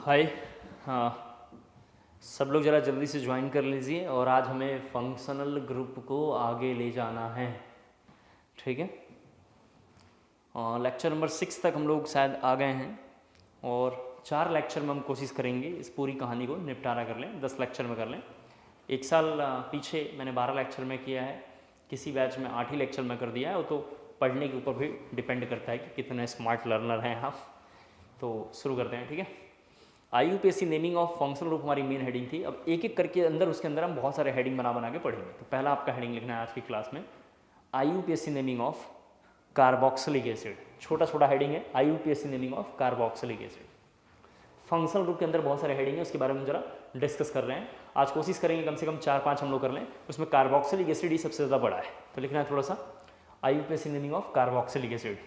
हाय। हाँ, सब लोग ज़रा जल्दी से ज्वाइन कर लीजिए और आज हमें फंक्शनल ग्रुप को आगे ले जाना है, ठीक है। लेक्चर नंबर 6 तक हम लोग शायद आ गए हैं और 4 लेक्चर में हम कोशिश करेंगे इस पूरी कहानी को निपटारा कर लें, 10 लेक्चर में कर लें। एक साल पीछे मैंने 12 लेक्चर में किया है, किसी बैच में 8 ही लेक्चर में कर दिया है। वो तो पढ़ने के ऊपर भी डिपेंड करता है कि कितने स्मार्ट लर्नर हैं आप। तो शुरू करते हैं, ठीक है। IUPAC naming of functional group हमारी मेन हेडिंग थी। अब एक एक करके उसके अंदर हम बहुत सारे हेडिंग बना के पढ़ेंगे। तो पहला आपका हेडिंग लिखना है आज की क्लास में, IUPAC naming of carboxylic acid. छोटा छोटा हेडिंग है, IUPAC naming of carboxylic acid. Functional group के अंदर बहुत सारे हेडिंग है, उसके बारे में जरा डिस्कस कर रहे हैं। आज कोशिश करेंगे कम से कम 4-5 हम लोग कर लें। उसमें कार्बोक्सिलिक एसिड ही सबसे ज़्यादा बड़ा है, तो लिखना है थोड़ा सा IUPAC naming of carboxylic acid.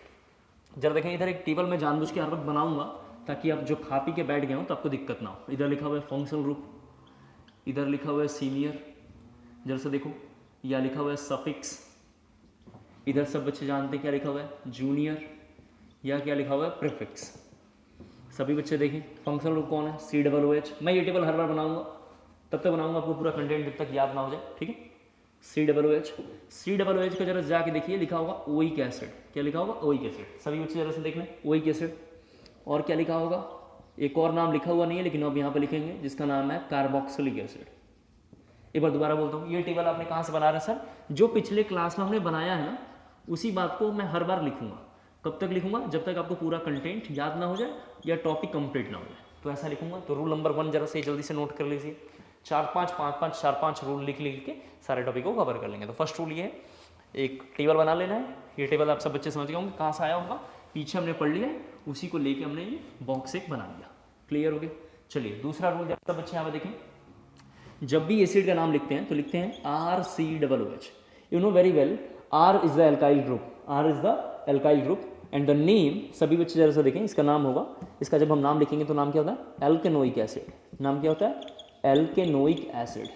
जरा देखें, इधर एक टेबल में जानबूझ के हर वक्त बनाऊंगा ताकि आप जो खा पी के बैठ गए हो तो आपको दिक्कत ना हो। इधर लिखा हुआ है फंक्शनल ग्रुप, इधर लिखा हुआ है सीनियर, जरा से देखो, या लिखा हुआ है सफिक्स। इधर सब बच्चे जानते हैं क्या लिखा हुआ है, जूनियर, या क्या लिखा हुआ है, प्रीफिक्स। सभी बच्चे देखें फंक्शनल ग्रुप कौन है, COOH। मैं ये टेबल हर बार बनाऊंगा, तब तक बनाऊंगा आपको पूरा कंटेंट जब तक याद ना हो जाए, ठीक है। COOH का जरा जाके देखिए, लिखा होगा ओइक एसिड। क्या लिखा होगा, ओइक एसिड। सभी बच्चे जरा से देख लें, ओइक एसिड। और क्या लिखा होगा, एक और नाम लिखा हुआ नहीं है लेकिन अब यहाँ पे लिखेंगे, जिसका नाम है कार्बोक्सिलिक एसिड। एक बार दोबारा बोलता हूँ, ये टेबल आपने कहाँ से बना रहे हैं सर, जो पिछले क्लास में हमने बनाया है ना, उसी बात को मैं हर बार लिखूंगा। कब तक लिखूंगा, जब तक आपको पूरा कंटेंट याद ना हो जाए या टॉपिक कंप्लीट ना हो जाए, तो ऐसा लिखूंगा। तो रूल नंबर 1 जरा से जल्दी से नोट कर लीजिए। 4-5 रूल लिख के सारे टॉपिक को कवर कर लेंगे। तो फर्स्ट रूल ये है, एक टेबल बना लेना है। ये टेबल आप सब बच्चे समझ गए होंगे कहाँ से आया होगा, पीछे हमने पढ़ लिया, उसी को लेके हमने ये बॉक्स एक बना लिया। क्लियर हो गया। चलिए दूसरा रूल, जब सब बच्चे यहाँ पे देखें, जब भी एसिड का नाम लिखते हैं तो लिखते हैं RCOOH। You know very well, R is the alkyl group, R is the alkyl group and the name, सभी बच्चे जरा सा देखें, इसका नाम होगा, इसका जब हम नाम लिखेंगे तो नाम क्या होता है, एल्केनोइक एसिड। नाम क्या होता है, एल्केनोइक एसिड।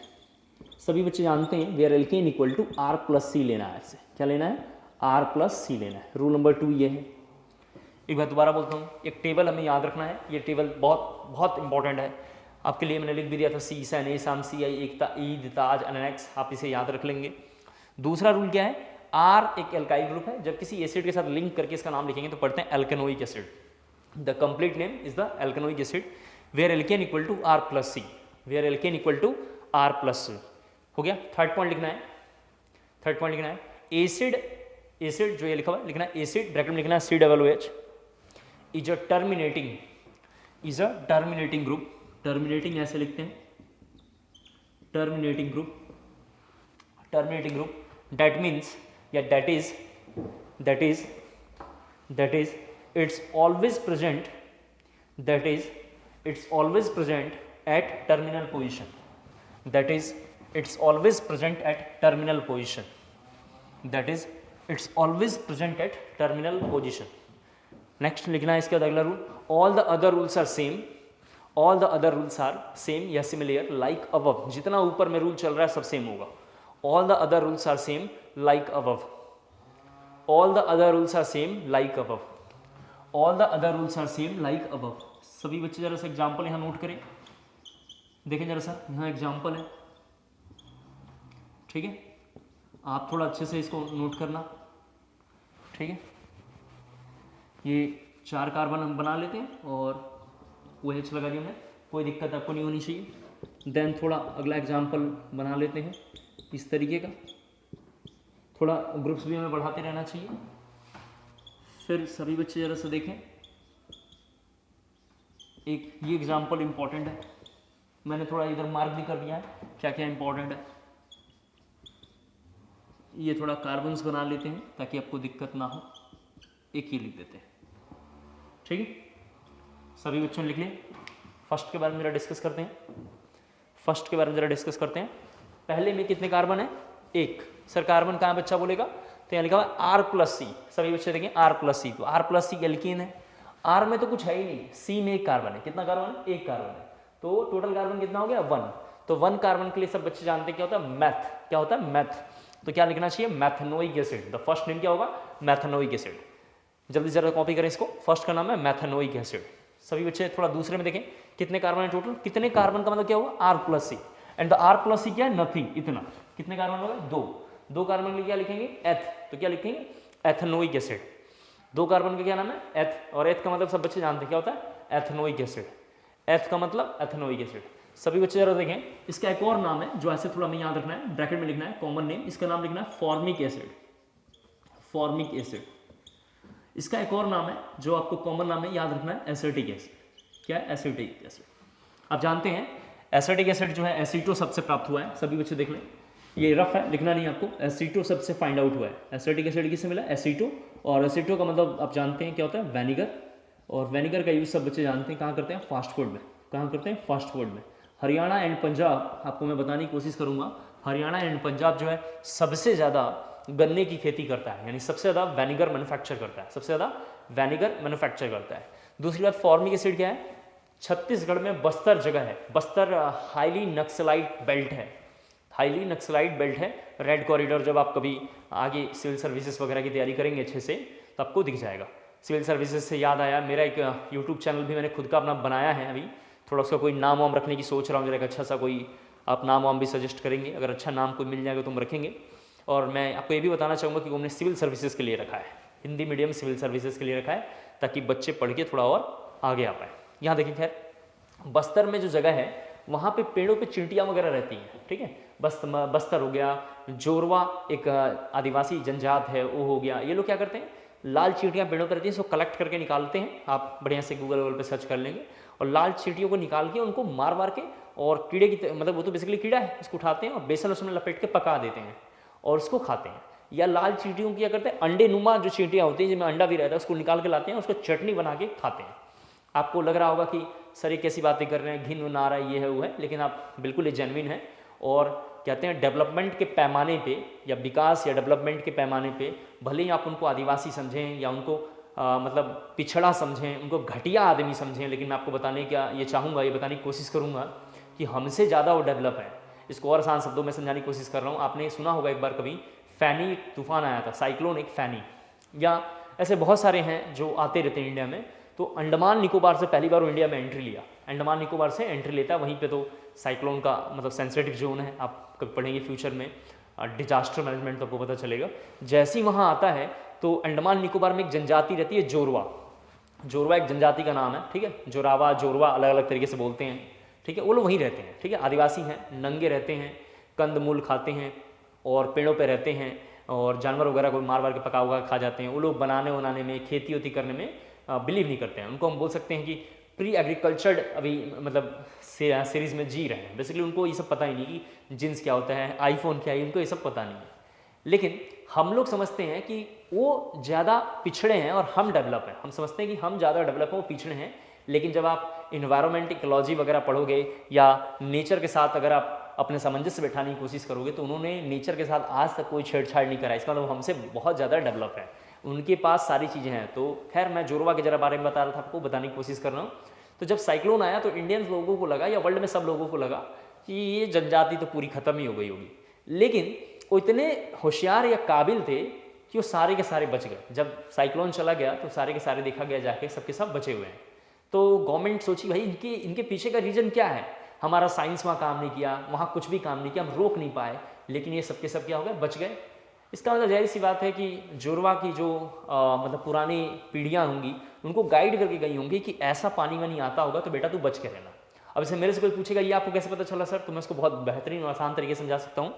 सभी बच्चे जानते हैं where alkane equal to R+C लेना है। इससे क्या लेना है, R+C लेना है। रूल नंबर 2 ये है। एक बार दोबारा बोलता हूँ, एक टेबल हमें याद रखना है। ये टेबल बहुत बहुत इंपॉर्टेंट है आपके लिए। मैंने लिख भी दिया था, C SAN A SAM CI Ekta Eid Taj annex, आप इसे याद रख लेंगे। दूसरा रूल क्या है, R एक एल्काइल ग्रुप है, जब किसी एसिड के साथ लिंक करके इसका नाम लिखेंगे तो पढ़ते हैं alkanoic acid. The complete name is the alkanoic acid where alkane equal to R+C, where alkane equal to R+C। हो गया। थर्ड पॉइंट लिखना है, एसिड जो ये लिखा हुआ है लिखना है, एसिड ब्रैकेट में लिखना है COOH is a terminating group. Terminating ऐसे लिखते हैं, टर्मिनेटिंग ग्रुप दैट मीन्स या that is it's always present at terminal position. It's always present at terminal position. Next लिखना है इसके बाद अगला rule, all the other rules are same या similar like above। जितना ऊपर में रूल चल रहा है सब सेम होगा। all the other rules are same like above। सभी बच्चे जरा सा एग्जाम्पल यहाँ नोट करें, देखें जरा सा, यहाँ एग्जाम्पल है, ठीक है। आप थोड़ा अच्छे से इसको नोट करना, ठीक है। ये 4 कार्बन हम बना लेते हैं और OH लगा दिया हमने, कोई दिक्कत आपको नहीं होनी चाहिए। देन थोड़ा अगला एग्जाम्पल बना लेते हैं इस तरीके का, थोड़ा ग्रुप्स भी हमें बढ़ाते रहना चाहिए। फिर सभी बच्चे जरा से देखें, एक ये एग्जाम्पल इंपॉर्टेंट है, मैंने थोड़ा इधर मार्क भी कर दिया है क्या क्या इंपॉर्टेंट है। ये थोड़ा कार्बन्स बना लेते हैं ताकि आपको दिक्कत ना हो, एक ही लिख देते हैं, ठीक है। सभी बच्चों ने लिख लिया। फर्स्ट के बारे में जरा डिस्कस करते हैं। पहले में कितने कार्बन है, 1। सर कार्बन कहाँ बच्चा बोलेगा, तो यहाँ लिखा हुआ R+C। सभी बच्चे देखें R+C, तो R+C एल्कीन है। R में तो कुछ है ही नहीं, C में 1 कार्बन है। कितना कार्बन है, 1 कार्बन है, तो टोटल कार्बन कितना हो गया, 1। तो 1 कार्बन के लिए सब बच्चे जानते हैं क्या होता है, मैथ। क्या होता है, मैथ। तो क्या लिखना चाहिए, methanoic acid. The first name क्या होगा, मैथेनोइक एसिड। जल्दी जरा कॉपी करें इसको, फर्स्ट का नाम है मैथेनोइक एसिड। सभी बच्चे थोड़ा दूसरे में देखें कितने कार्बन है टोटल, कितने कार्बन का मतलब क्या हुआ R plus C, and the R plus C क्या है नथिंग, इतना। कितने कार्बन हो गए 2, 2 कार्बन के लिए क्या लिखेंगे एथ, तो क्या लिखेंगे एथेनोइक एसिड। 2 कार्बन का क्या नाम है एथ, और एथ का मतलब सब बच्चे जानते हैं क्या होता है एथेनोइक एसिड, एथ का मतलब एथेनोइक एसिड। सभी बच्चे जरा देखें, इसका एक और नाम है जो ऐसे थोड़ा हमें याद रखना है, ब्रैकेट में लिखना है कॉमन नेम, इसका नाम लिखना है फॉर्मिक एसिड, फॉर्मिक एसिड। इसका एक और नाम है जो आपको कॉमन नाम है याद रखना है एसिटिक एसिड। क्या है एसिटिक एसिड। आप जानते हैं एसिटिक एसिड जो है एसीटो सबसे प्राप्त हुआ है, सभी बच्चे देख लें, ये रफ है लिखना नहीं आपको, एसीटो सबसे फाइंड आउट हुआ है। एसिटिक एसिड किससे मिला एसीटो, और एसीटो का मतलब आप जानते हैं क्या होता है वेनिगर, और वेनिगर का यूज सब बच्चे जानते हैं कहाँ करते हैं फास्ट फूड में, कहाँ करते हैं फास्ट फूड में। हरियाणा एंड पंजाब, आपको मैं बताने की कोशिश करूंगा, हरियाणा एंड पंजाब जो है सबसे ज़्यादा गन्ने की खेती करता है, यानी सबसे ज़्यादा वेनिगर मैन्युफैक्चर करता है, सबसे ज़्यादा वेनिगर मैन्युफैक्चर करता है। दूसरी बात फॉर्मिक एसिड क्या है, छत्तीसगढ़ में बस्तर जगह है, बस्तर हाईली नक्सलाइट बेल्ट है, हाईली नक्सलाइट बेल्ट है। रेड कॉरिडोर जब आप कभी आगे सिविल सर्विसेज वगैरह की तैयारी करेंगे अच्छे से तो आपको दिख जाएगा। सिविल सर्विसेज से याद आया, मेरा एक यूट्यूब चैनल भी मैंने खुद का अपना बनाया है, अभी थोड़ा उसका कोई नाम वाम रखने की सोच रहा हूँ, जरा एक अच्छा सा कोई आप नाम वाम भी सजेस्ट करेंगे, अगर अच्छा नाम कोई मिल जाएगा तो हम रखेंगे। और मैं आपको ये भी बताना चाहूँगा कि हमने सिविल सर्विसेज के लिए रखा है, हिंदी मीडियम सिविल सर्विसेज के लिए रखा है, ताकि बच्चे पढ़ के थोड़ा और आगे आ पाए। यहाँ देखिए खैर बस्तर में जो जगह है वहाँ पे पेड़ों पे चींटियाँ वगैरह रहती हैं, ठीक है। बस्तर हो गया, जोरवा एक आदिवासी जनजात है वो हो गया, ये लोग क्या करते हैं लाल चींटियाँ पेड़ों पर रहती हैं, इसको कलेक्ट करके निकालते हैं, आप बढ़िया से गूगल पे सर्च कर लेंगे, और लाल चींटियों को निकाल के उनको मार के और कीड़े की मतलब वो तो बेसिकली कीड़ा है, इसको उठाते हैं और बेसन उसमें लपेट के पका देते हैं और उसको खाते हैं। या लाल चींटियों की क्या करते हैं अंडे नुमा जो चींटियाँ होती हैं जिनमें अंडा भी रहता है उसको निकाल के लाते हैं, उसको चटनी बना के खाते हैं। आपको लग रहा होगा कि सर ये कैसी बातें कर रहे हैं, घिन आ रहा है, ये है वो है, लेकिन आप बिल्कुल ये जेन्युइन है। और कहते हैं डेवलपमेंट के पैमाने पे या विकास या डेवलपमेंट के पैमाने पे भले ही आप उनको आदिवासी समझें या उनको मतलब पिछड़ा समझें, उनको घटिया आदमी समझें, लेकिन मैं आपको बताने क्या ये चाहूँगा, ये बताने की कोशिश करूँगा कि हमसे ज़्यादा वो डेवलप है। इसको और आसान शब्दों में समझाने की कोशिश कर रहा हूँ। आपने सुना होगा एक बार कभी फैनी तूफान आया था, साइक्लोन एक फैनी, या ऐसे बहुत सारे हैं जो आते रहते हैं इंडिया में। तो अंडमान निकोबार से पहली बार वो इंडिया में एंट्री लिया, अंडमान निकोबार से एंट्री लेता है, वहीं पे तो साइक्लोन का मतलब सेंसिटिव जोन है, आप कभी पढ़ेंगे फ्यूचर में डिजास्टर मैनेजमेंट तो आपको पता चलेगा। जैसे ही वहाँ आता है तो अंडमान निकोबार में एक जनजाति रहती है जोरवा, जोरवा एक जनजाति का नाम है, ठीक है, जोरावा जोरवा अलग अलग तरीके से बोलते हैं, ठीक है। वो लोग वहीं रहते हैं, ठीक है, आदिवासी हैं, नंगे रहते हैं, कंद मूल खाते हैं और पेड़ों पे रहते हैं, और जानवर वगैरह को मार के पका हुआ खा जाते हैं। वो लोग बनाने वनाने में खेती वेती करने में बिलीव नहीं करते हैं, उनको हम बोल सकते हैं कि प्री एग्रीकल्चर्ड अभी मतलब सीरीज में जी रहे हैं। बेसिकली उनको ये सब पता ही नहीं कि जीन्स क्या होता है, आईफोन क्या है, उनको ये सब पता नहीं है। लेकिन हम लोग समझते हैं कि वो ज़्यादा पिछड़े हैं और हम डेवलप हैं, हम समझते हैं कि हम ज़्यादा डेवलप हैं, वो पिछड़े हैं। लेकिन जब आप इन्वायरमेंट इकोलॉजी वगैरह पढ़ोगे या नेचर के साथ अगर आप अपने सामंजस्य बैठाने की कोशिश करोगे तो उन्होंने नेचर के साथ आज तक कोई छेड़छाड़ नहीं करा, इसका मतलब हमसे बहुत ज़्यादा डेवलप है, उनके पास सारी चीज़ें हैं। तो खैर मैं जोरवा के जरा बारे में बता रहा था, आपको बताने की कोशिश कर रहा हूँ। तो जब साइक्लोन आया तो इंडियंस लोगों को लगा या वर्ल्ड में सब लोगों को लगा कि ये जनजाति तो पूरी खत्म ही हो गई होगी, लेकिन वो इतने होशियार या काबिल थे कि वो सारे के सारे बच गए। जब साइक्लोन चला गया तो सारे के सारे देखा गया जाके सबके सब बचे हुए हैं। तो गवर्नमेंट सोची भाई इनके पीछे का रीज़न क्या है, हमारा साइंस वहाँ काम नहीं किया, वहाँ कुछ भी काम नहीं किया, हम रोक नहीं पाए, लेकिन ये सबके सब क्या हो गए बच गए। इसका मतलब जाहिर सी बात है कि जोरवा की जो मतलब पुरानी पीढ़ियाँ होंगी उनको गाइड करके गई होंगी कि ऐसा पानी वानी आता होगा तो बेटा तू बच के रहना। अब इसे मेरे से कोई पूछेगा ये आपको कैसे पता चला सर, तो मैं इसको बहुत बेहतरीन और आसान तरीके से समझा सकता हूँ।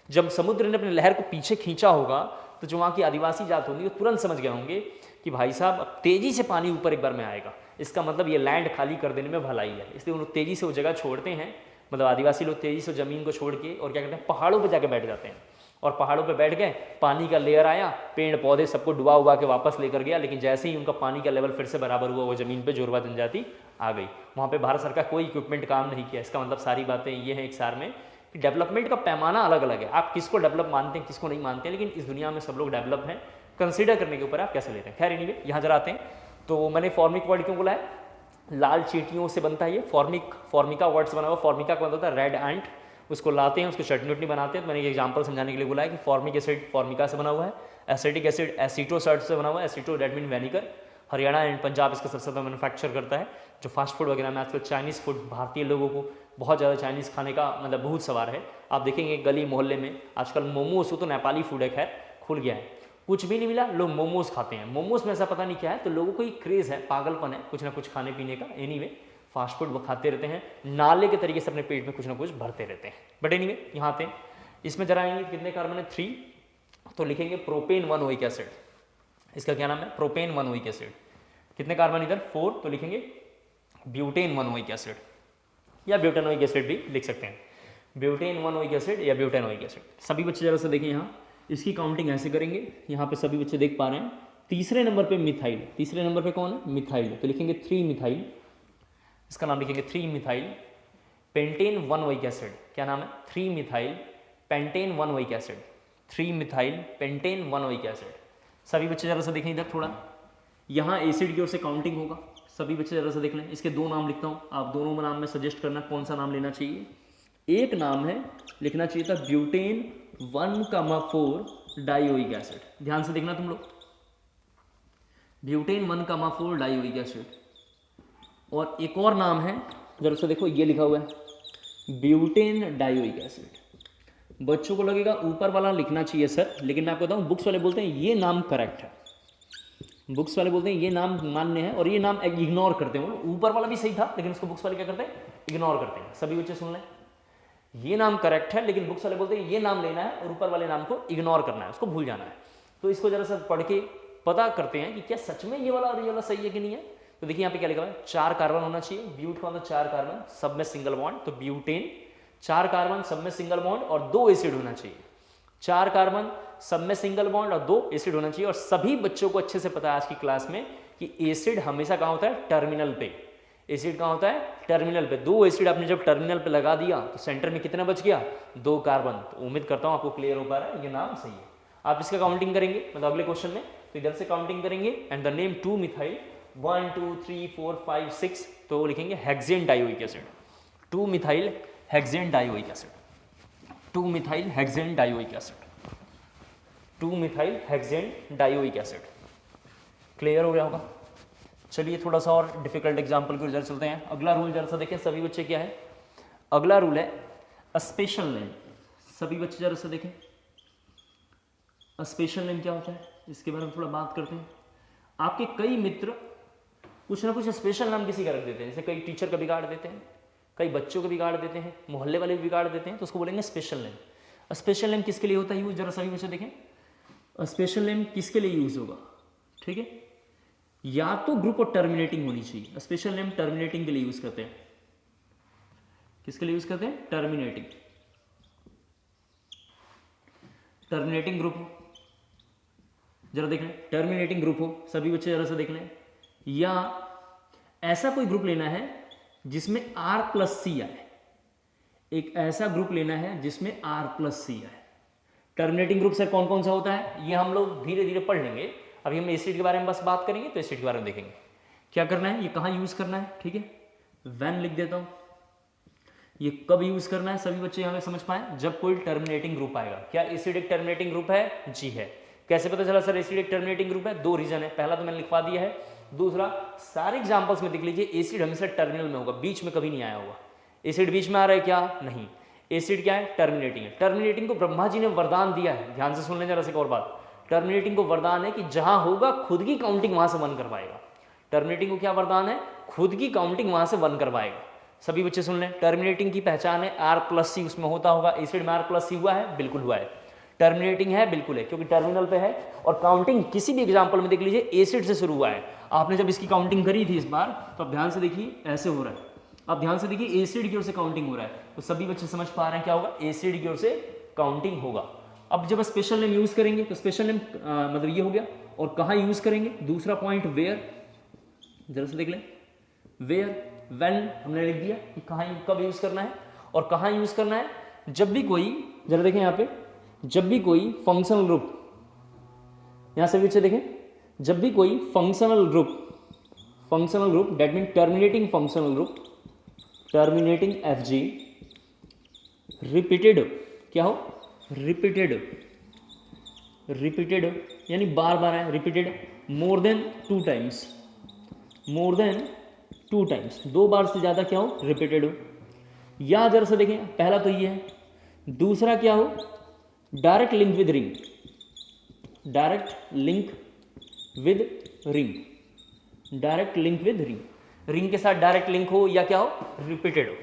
जब समुद्र ने अपने लहर को पीछे खींचा होगा तो जो वहाँ की आदिवासी जात होंगी वो तुरंत समझ गए होंगे कि भाई साहब अब तेज़ी से पानी ऊपर एक बार में आएगा, इसका मतलब ये लैंड खाली कर देने में भलाई है। इसलिए वो लोग तेज़ी से वो जगह छोड़ते हैं, मतलब आदिवासी लोग तेज़ी से ज़मीन को छोड़ के और क्या करते हैं पहाड़ों पर जाके बैठ जाते हैं। और पहाड़ों पे बैठ गए, पानी का लेयर आया, पेड़ पौधे सबको डुबा उबा के वापस लेकर गया, लेकिन जैसे ही उनका पानी का लेवल फिर से बराबर हुआ वो ज़मीन पे जोरवा जनजाति आ गई। वहाँ पे भारत सरकार कोई इक्विपमेंट काम नहीं किया। इसका मतलब सारी बातें ये हैं एक सार में कि डेवलपमेंट का पैमाना अलग अलग है, आप किसको डेवलप मानते हैं किसको नहीं मानते हैं, लेकिन इस दुनिया में सब लोग डेवलप हैं। कंसिडर करने के ऊपर आप कैसे लेते हैं। खैर एनीवे यहाँ जरा आते हैं। तो मैंने फॉर्मिक वर्ड क्यों बोला है, लाल चींटियों से बनता है ये, फॉर्मिका वर्ड से बना हुआ। फॉर्मिका का मतलब होता है रेड एंट, उसको लाते हैं, उसको चटनी वटनी बनाते हैं। तो मैंने एक एग्जांपल समझाने के लिए बोला है कि फॉर्मिक एसिड फॉर्मिका से बना हुआ है, एसिटिक एसिड एसीटो सर्ट से बना हुआ है, aceto that mean vinegar, Haryana and Punjab इसका सबसे ज़्यादा मैन्युफैक्चर करता है। जो फास्ट फूड वगैरह में आजकल चाइनीज़ फूड, भारतीय लोगों को बहुत ज़्यादा चाइनीज़ खाने का मतलब बहुत सवार है। आप देखेंगे गली मोहल्ले में आजकल मोमोज, तो नेपाली फूड है खैर, खुल गया है। कुछ भी नहीं मिला लोग मोमोज खाते हैं। मोमोज में ऐसा पता नहीं क्या है, तो लोगों को एक क्रेज़ है, पागलपन है कुछ ना कुछ खाने पीने का। एनीवे फास्ट फूड वो खाते रहते हैं, नाले के तरीके से अपने पेट में कुछ ना कुछ भरते रहते हैं। बट एनीवे यहाँ आते हैं, इसमें जरा आएंगे कितने कार्बन है 3, तो लिखेंगे प्रोपेन 1 ओइक एसिड। इसका क्या नाम है? Propane 1 oic acid. कितने कार्बन इधर 4, तो लिखेंगे ब्यूटेन 1 ओइक एसिड या ब्यूटेनोइक एसिड भी लिख सकते हैं। ब्यूटेन 1 ओइक एसिड या ब्यूटेनोइक एसिड। सभी बच्चे जरा सा देखें, यहाँ इसकी काउंटिंग ऐसे करेंगे। यहाँ पे सभी बच्चे देख पा रहे हैं, तीसरे नंबर पे मिथाइल, तीसरे नंबर पे कौन है? मिथाइल, तो लिखेंगे 3 मिथाइल। इसका नाम लिखेंगे 3 मिथाइल पेंटेन 1 ओइक एसिड। क्या नाम है? 3 methyl pentane 1 oic acid. 3 methyl pentane 1 oic acid. सभी बच्चे जरा सा देखें इधर थोड़ा, यहाँ एसिड की ओर से काउंटिंग होगा। सभी बच्चे जरा सा देख लें, इसके 2 नाम लिखता हूँ, आप दोनों नाम में सजेस्ट करना कौन सा नाम लेना चाहिए। एक नाम है लिखना चाहिए था ब्यूटेन 1,4 डाइओइक एसिड। ध्यान से देखना तुम लोग, ब्यूटेन 1,4 डाइओइक एसिड। और एक और नाम है, जरा सा देखो, ये लिखा हुआ है ब्यूटेन डाइओइक एसिड। बच्चों को लगेगा ऊपर वाला लिखना चाहिए सर, लेकिन मैं आपको बताऊं बुक्स वाले बोलते हैं ये नाम करेक्ट है। बुक्स वाले बोलते हैं ये नाम मान्य है और ये नाम इग्नोर करते हैं। ऊपर वाला भी सही था, लेकिन उसको बुक्स वाले क्या करते हैं? इग्नोर करते हैं। सभी बच्चे सुन लें, ये नाम करेक्ट है, लेकिन बुक्स वाले बोलते हैं ये नाम लेना है और ऊपर वाले नाम को इग्नोर करना है, उसको भूल जाना है। तो इसको जरा सा पढ़ के पता करते हैं कि क्या सच में ये वाला और ये वाला सही है कि नहीं है। तो देखिए यहाँ पे क्या लिखा हुआ है, 4 कार्बन होना चाहिए। ब्यूट का मतलब 4 कार्बन, सब में सिंगल बॉन्ड, तो ब्यूटेन 4 कार्बन, सब में सिंगल बॉन्ड और 2 एसिड होना चाहिए। 4 कार्बन, सब में सिंगल बॉन्ड और 2 एसिड होना चाहिए। और सभी बच्चों को अच्छे से पता है आज की क्लास में कि एसिड हमेशा कहाँ होता है? टर्मिनल पे। एसिड कहाँ होता है? टर्मिनल पे। 2 एसिड आपने जब टर्मिनल पे लगा दिया तो सेंटर में कितना बच गया? 2 कार्बन। तो उम्मीद करता हूँ आपको क्लियर हो पा रहा है, ये नाम सही है। आप इसका काउंटिंग करेंगे मतलब अगले क्वेश्चन में, तो इधर से काउंटिंग करेंगे एंड द नेम 2 मिथाइल 1 2 3 4 5 6, तो लिखेंगे hexane dioic acid. 2 methyl hexane dioic acid. 2 methyl hexane dioic acid. 2 methyl hexane dioic acid. Clear हो गया होगा। चलिए थोड़ा सा और डिफिकल्ट एग्जांपल की ओर चलते हैं। अगला रूल जरा सा देखें सभी बच्चे, क्या है अगला रूल? है अ स्पेशल नेम। सभी बच्चे जरा सा देखें, अ स्पेशल नेम क्या होता है, इसके बारे में थोड़ा बात करते हैं। आपके कई मित्र कुछ ना कुछ स्पेशल नाम किसी का रख देते हैं, जैसे कई टीचर का बिगाड़ देते हैं, कई बच्चों का बिगाड़ देते हैं, मोहल्ले वाले भी बिगाड़ देते हैं, तो उसको बोलेंगे स्पेशल नेम। स्पेशल नेम किसके लिए होता है यूज? जरा सभी बच्चे देखें, स्पेशल नेम किसके लिए यूज होगा? ठीक है, या तो ग्रुप और टर्मिनेटिंग होनी चाहिए। स्पेशल नेम टर्मिनेटिंग के लिए यूज करते हैं। किसके लिए यूज करते हैं? टर्मिनेटिंग। टर्मिनेटिंग ग्रुप हो, जरा देख लें, टर्मिनेटिंग ग्रुप हो, सभी बच्चे जरा सा देख लें। या ऐसा कोई ग्रुप लेना है जिसमें R+C आए, एक ऐसा ग्रुप लेना है जिसमें R+C आए। टर्मिनेटिंग ग्रुप सर कौन कौन सा होता है, ये हम लोग धीरे धीरे पढ़ लेंगे। अभी हम एसिड के बारे में बस बात करेंगे, तो एसिड के बारे में देखेंगे क्या करना है, ये कहाँ यूज करना है। ठीक है, व्हेन लिख देता हूं, ये कब यूज करना है सभी बच्चे यहाँ पे समझ पाए, जब कोई टर्मिनेटिंग ग्रुप आएगा। क्या एसिड एक टर्मिनेटिंग ग्रुप है? जी है। कैसे पता चला सर एसिड एक टर्मिनेटिंग ग्रुप है? 2 रीजन है, पहला तो मैंने लिखवा दिया है, दूसरा सारे एग्जांपल्स में देख लीजिए एसिड हमेशा टर्मिनल में होगा, बीच में कभी नहीं आया होगा। एसिड बीच में आ रहा है क्या? नहीं। एसिड क्या है? टर्मिनेटिंग है। टर्मिनेटिंग को ब्रह्मा जी ने वरदान दिया है, ध्यान से सुन लें जरा से एक और बात। टर्मिनेटिंग को वरदान है कि जहां होगा खुद की काउंटिंग वहां से 1 करवाएगा। टर्मिनेटिंग को क्या वरदान है? खुद की काउंटिंग वहां से 1 करवाएगा। सभी बच्चे सुन लें, टर्मिनेटिंग की पहचान है R+C उसमें होता होगा। एसिड में R+C हुआ है? बिल्कुल हुआ है। टर्मिनेटिंग है? बिल्कुल है, क्योंकि टर्मिनल पे है। और काउंटिंग किसी भी एग्जांपल में देख लीजिए एसिड से शुरू हुआ है। आपने जब इसकी काउंटिंग करी थी इस बार, तो आप ध्यान से देखिए ऐसे हो रहा है। अब ध्यान से देखिए एसिड की ओर से काउंटिंग हो रहा है, तो सभी बच्चे समझ पा रहे हैं क्या होगा? एसिड की ओर से काउंटिंग होगा। अब जब स्पेशल नेम यूज करेंगे तो स्पेशल नेम मतलब ये हो गया। और कहाँ यूज करेंगे? दूसरा पॉइंट वेयर, जरा से देख लें, वेयर व्हेन हमने लिख दिया कि कहाँ कब यूज करना है और कहाँ यूज करना है। जब भी कोई, जरा देखें यहाँ पे, जब भी कोई फंक्शनल ग्रुप, यहां से पीछे देखें, जब भी कोई functional group that mean terminating functional group, terminating FG repeated, क्या हो? रिपीटेड यानी बार बार है, repeated more than 2 times, more than 2 times, 2 बार से ज़्यादा क्या हो, रिपीटेड हो। या जरा से देखें, पहला तो ये है, दूसरा क्या हो, direct link with ring, direct link with ring, direct link with ring, ring के साथ डायरेक्ट लिंक हो या क्या हो, रिपीटेड हो,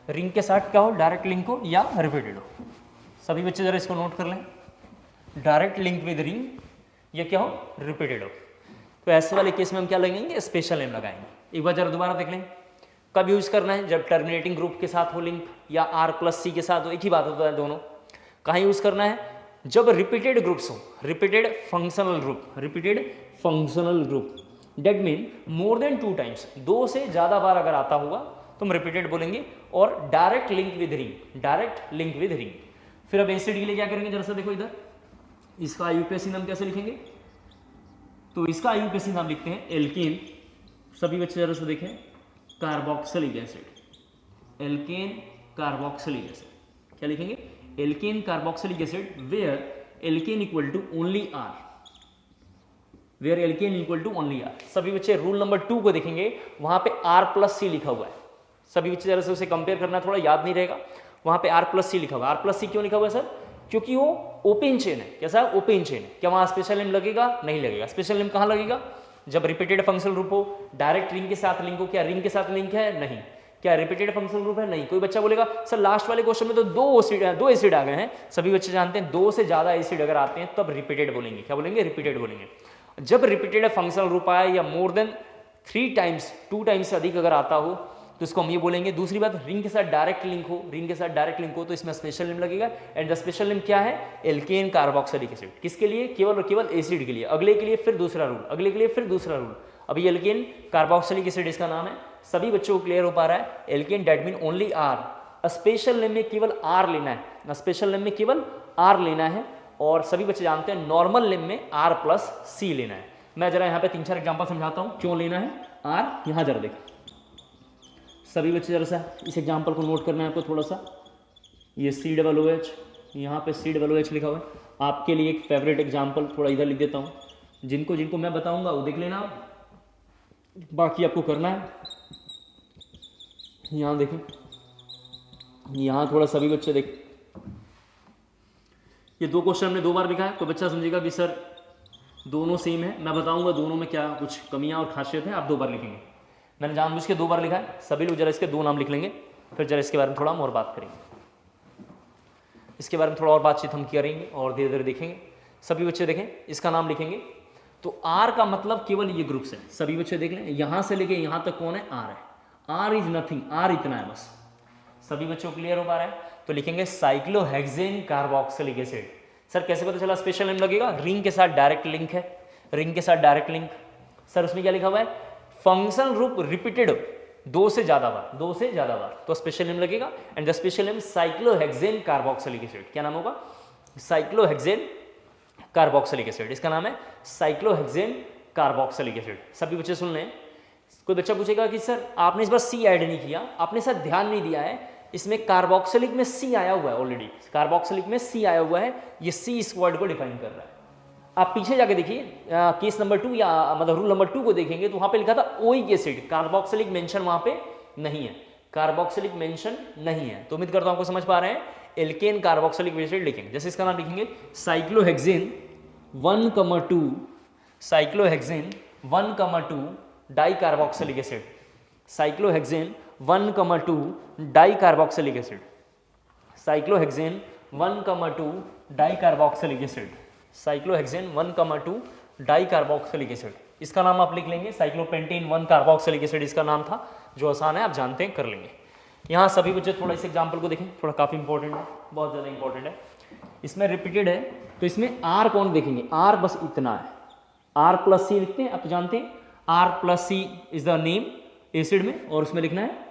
रिंग के साथ क्या हो, डायरेक्ट लिंक हो या रिपीटेड हो। सभी बच्चे जरा इसको नोट कर लें, डायरेक्ट लिंक विद रिंग या क्या हो, रिपीटेड हो। तो ऐसे वाले केस में हम क्या लगेंगे, स्पेशल नेम लगाएंगे। एक बार जरा दोबारा देख लें, कब यूज करना है, जब टर्मिनेटिंग ग्रुप के साथ हो लिंक या R+C के साथ हो, एक ही बात होता है दोनों। कहाँ यूज करना है, जब रिपीटेड ग्रुप्स हो, repeated functional group, repeated functional group, that mean more than 2 times, 2 से ज्यादा बार अगर आता हुआ तो हम रिपीटेड बोलेंगे। और direct link with ring, direct link with ring. फिर अब एसिड के लिए क्या करेंगे, जरा सा देखो इधर, इसका आईयूपीएसी नाम कैसे लिखेंगे, तो इसका आईयूपीएसी नाम लिखते हैं एल्केन। सभी बच्चे जरा सा देखें, carboxylic acid, alkane carboxylic acid, क्या लिखेंगे, alkane carboxylic acid, where alkane equal to only R, where alkane equal to only R। सभी बच्चे रूल नंबर 2 को देखेंगे, वहां पे R+C लिखा हुआ है। सभी बच्चे जरा से उसे कंपेयर करना, थोड़ा याद नहीं रहेगा, वहां पे R+C लिखा हुआ है। R+C क्यों लिखा हुआ है सर, क्योंकि वो ओपन चेन है। कैसा है, ओपन चेन है। क्या वहां स्पेशल नेम लगेगा, नहीं लगेगा। स्पेशल नेम कहां लगेगा, जब रिपीटेड फंक्शनल ग्रुप हो, डायरेक्ट रिंग के साथ लिंक हो। क्या रिंग के साथ लिंक है, नहीं। क्या रिपीटेड फंक्शनल ग्रुप है, नहीं। कोई बच्चा बोलेगा सर लास्ट वाले क्वेश्चन में तो 2 एसिड आ गए हैं। सभी बच्चे जानते हैं 2 से ज्यादा एसिड अगर आते हैं तब रिपीटेड बोलेंगे। क्या बोलेंगे, रिपीटेड बोलेंगे। जब रिपीटेड फंक्शनल ग्रुप आए या मोर देन 3 टाइम्स, 2 टाइम्स से अधिक अगर आता हो तो इसको हम ये बोलेंगे। दूसरी बात, रिंग के साथ डायरेक्ट लिंक हो, रिंग के साथ डायरेक्ट लिंक हो तो इसमें स्पेशल नेम लगेगा। एंड द स्पेशल नेम क्या है, एल्केन कार्बोक्सिलिक एसिड। किसके लिए, केवल और केवल एसिड के लिए। अगले के लिए फिर दूसरा रूल, अगले के लिए फिर दूसरा रूल। अभी एल्केन कार्बोक्सिलिक एसिड इसका नाम है। सभी बच्चों को क्लियर हो पा रहा है, alkane that mean only R। Special name में केवल R लेना है, स्पेशल नेम में केवल R लेना है। और सभी बच्चे जानते हैं नॉर्मल नेम में R+C लेना है। मैं जरा यहाँ पे 3-4 एग्जांपल समझाता हूँ क्यों लेना है R। यहाँ जरा देखें सभी बच्चे, जरा सा इस एग्जांपल को नोट करना है आपको थोड़ा सा। ये COOH, यहाँ पे COOH लिखा हुआ है। आपके लिए एक फेवरेट एग्जांपल थोड़ा इधर लिख देता हूँ, जिनको जिनको मैं बताऊंगा वो देख लेना, बाकी आपको करना है। यहाँ देखें, यहाँ थोड़ा सभी बच्चे देख, ये 2 क्वेश्चन हमने 2 बार लिखा है। कोई बच्चा समझेगा कि सर दोनों सेम है, मैं बताऊंगा दोनों में क्या कुछ कमियां और खासियत है, आप 2 बार लिखेंगे। मैंने जानबूझ के 2 बार लिखा है। सभी लोग जरा इसके 2 नाम लिख लेंगे, फिर जरा इसके बारे में थोड़ा हम और बात करेंगे। इसके बारे में थोड़ा और बातचीत हम करेंगे और धीरे धीरे देखेंगे। सभी बच्चे देखें, इसका नाम लिखेंगे तो R का मतलब केवल ये ग्रुप्स है। सभी बच्चे देख लें, यहां से लेके यहां तक कौन है, R है। R इज नथिंग, R इतना है बस। सभी बच्चों को क्लियर हो पा रहा है, तो लिखेंगे साइक्लोहेक्सेन कार्बोक्सिलिक एसिड। सर कैसे पता चला स्पेशल नेम लगेगा, रिंग के साथ डायरेक्ट लिंक है, रिंग के साथ डायरेक्ट लिंक। सर उसमें क्या लिखा हुआ है, फंक्शनल ग्रुप रिपीटेड 2 से ज्यादा बार, 2 से ज्यादा बार, तो स्पेशल नेम लगेगा। And the special name cyclohexane carboxylic acid. क्या नाम होगा, साइक्लोहेक्सेन कार्बोक्सिलिक एसिड। इसका नाम है साइक्लोहेक्सेन कार्बोक्सिलिक एसिड। सभी बच्चे सुन लें। कोई बच्चा पूछेगा कि सर आपने इस बार C ऐड नहीं किया, आपने सर ध्यान नहीं दिया है, इसमें कार्बोक्सिलिक में C आया हुआ है ऑलरेडी, कार्बोक्सिलिक में C आया हुआ है, ये C इस वर्ड को डिफाइन कर रहा है। आप पीछे जाके देखिए केस नंबर 2 या मतलब रूल नंबर 2 को देखेंगे तो वहां पे लिखा था ओइक एसिड, कार्बोक्सिलिक मेंशन वहां पे नहीं है, कार्बोक्सिलिक मेंशन नहीं है। तो उम्मीद करता हूं आपको समझ पा रहे हैं। एल्केन कार्बोक्सिलिक एसिड लिखेंगे, जैसे इसका नाम लिखेंगे cyclohexane 1,2, cyclohexane 1,2 di carboxylic acid, cyclohexane 1,2 di carboxylic acid, cyclohexane 1,2 di carboxylic acid, cyclohexane 1,2 di carboxylic acid. इसका नाम आप लिख लेंगे साइक्लोपेंटेन 1 कार्बोक्सिलिक एसिड इसका नाम था, जो आसान है आप जानते हैं, कर लेंगे। यहाँ सभी बच्चे थोड़ा इस एग्जाम्पल को देखें, थोड़ा काफी इंपॉर्टेंट है, बहुत ज्यादा इंपॉर्टेंट है। इसमें रिपीटेड है तो इसमें R कौन देखेंगे, R बस इतना है, R+C लिखते हैं, आप जानते हैं R+C is the name acid में, और उसमें लिखना है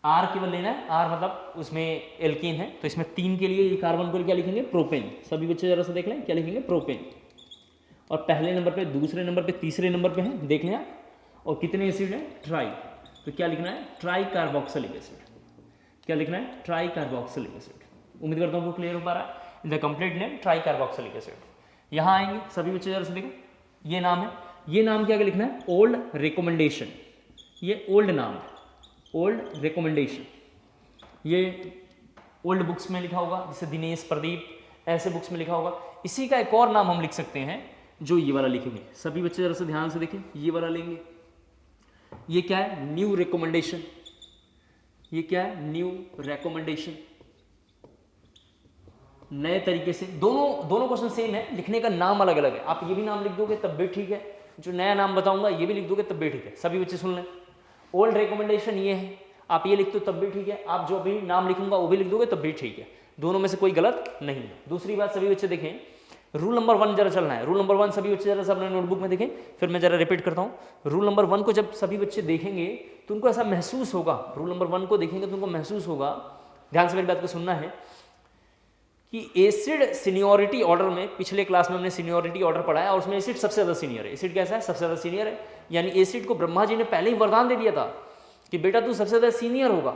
R केवल लेना है। R मतलब उसमें एल्कीन है, तो इसमें 3 के लिए ये कार्बन को क्या लिखेंगे, प्रोपेन। सभी बच्चे जरा सा देख लें, क्या लिखेंगे, प्रोपेन। और पहले नंबर पे, दूसरे नंबर पे, तीसरे नंबर पे है, देख लें आप। और कितने एसिड है, ट्राई, तो क्या लिखना है, ट्राई कार्बोक्सिलिक एसिड। क्या लिखना है, ट्राई कार्बोक्सिलिक एसिड। उम्मीद करता हूँ आपको क्लियर हो पा रहा है। The complete name try carboxylic acid. यहाँ आएंगे सभी बच्चे जरा से देखो, ये नाम है, ये नाम क्या लिखना है, ओल्ड रिकमेंडेशन, ये ओल्ड नाम है, ओल्ड रिकमेंडेशन। ये ओल्ड बुक्स में लिखा होगा, जैसे दिनेश, प्रदीप, ऐसे बुक्स में लिखा होगा। इसी का एक और नाम हम लिख सकते हैं जो ये वाला लिखेंगे। सभी बच्चे जरा से ध्यान से देखें, ये वाला लेंगे। ये क्या है? New recommendation. ये क्या है? New recommendation. नए तरीके से, दोनों क्वेश्चन सेम है, लिखने का नाम अलग अलग है। आप ये भी नाम लिख दोगे तब भी ठीक है, जो नया नाम बताऊंगा ये भी लिख दोगे तब भी ठीक है। सभी बच्चे सुन लें, ओल्ड रिकमेंडेशन ये है, आप ये लिख दो तब भी ठीक है, आप जो भी नाम लिखूंगा वो भी लिख दोगे तब भी ठीक है। दोनों में से कोई गलत नहीं है। दूसरी बात, सभी बच्चे देखें, रूल नंबर 1 जरा चलना है। रूल नंबर 1 सभी बच्चे जरा से अपने नोटबुक में देखें, फिर मैं जरा रिपीट करता हूं। रूल नंबर 1 को जब सभी बच्चे देखेंगे तो उनको ऐसा महसूस होगा, रूल नंबर 1 को देखेंगे तो उनको महसूस होगा, ध्यान से मेरी बात को सुनना है, कि एसिड सीनियोरिटी ऑर्डर में, पिछले क्लास में हमने सीनियोरिटी ऑर्डर पढ़ाया और उसमें एसिड सबसे ज्यादा सीनियर है। एसिड कैसा है? सबसे ज्यादा सीनियर है। यानी एसिड को ब्रह्मा जी ने पहले ही वरदान दे दिया था कि बेटा तू सबसे ज्यादा सीनियर होगा,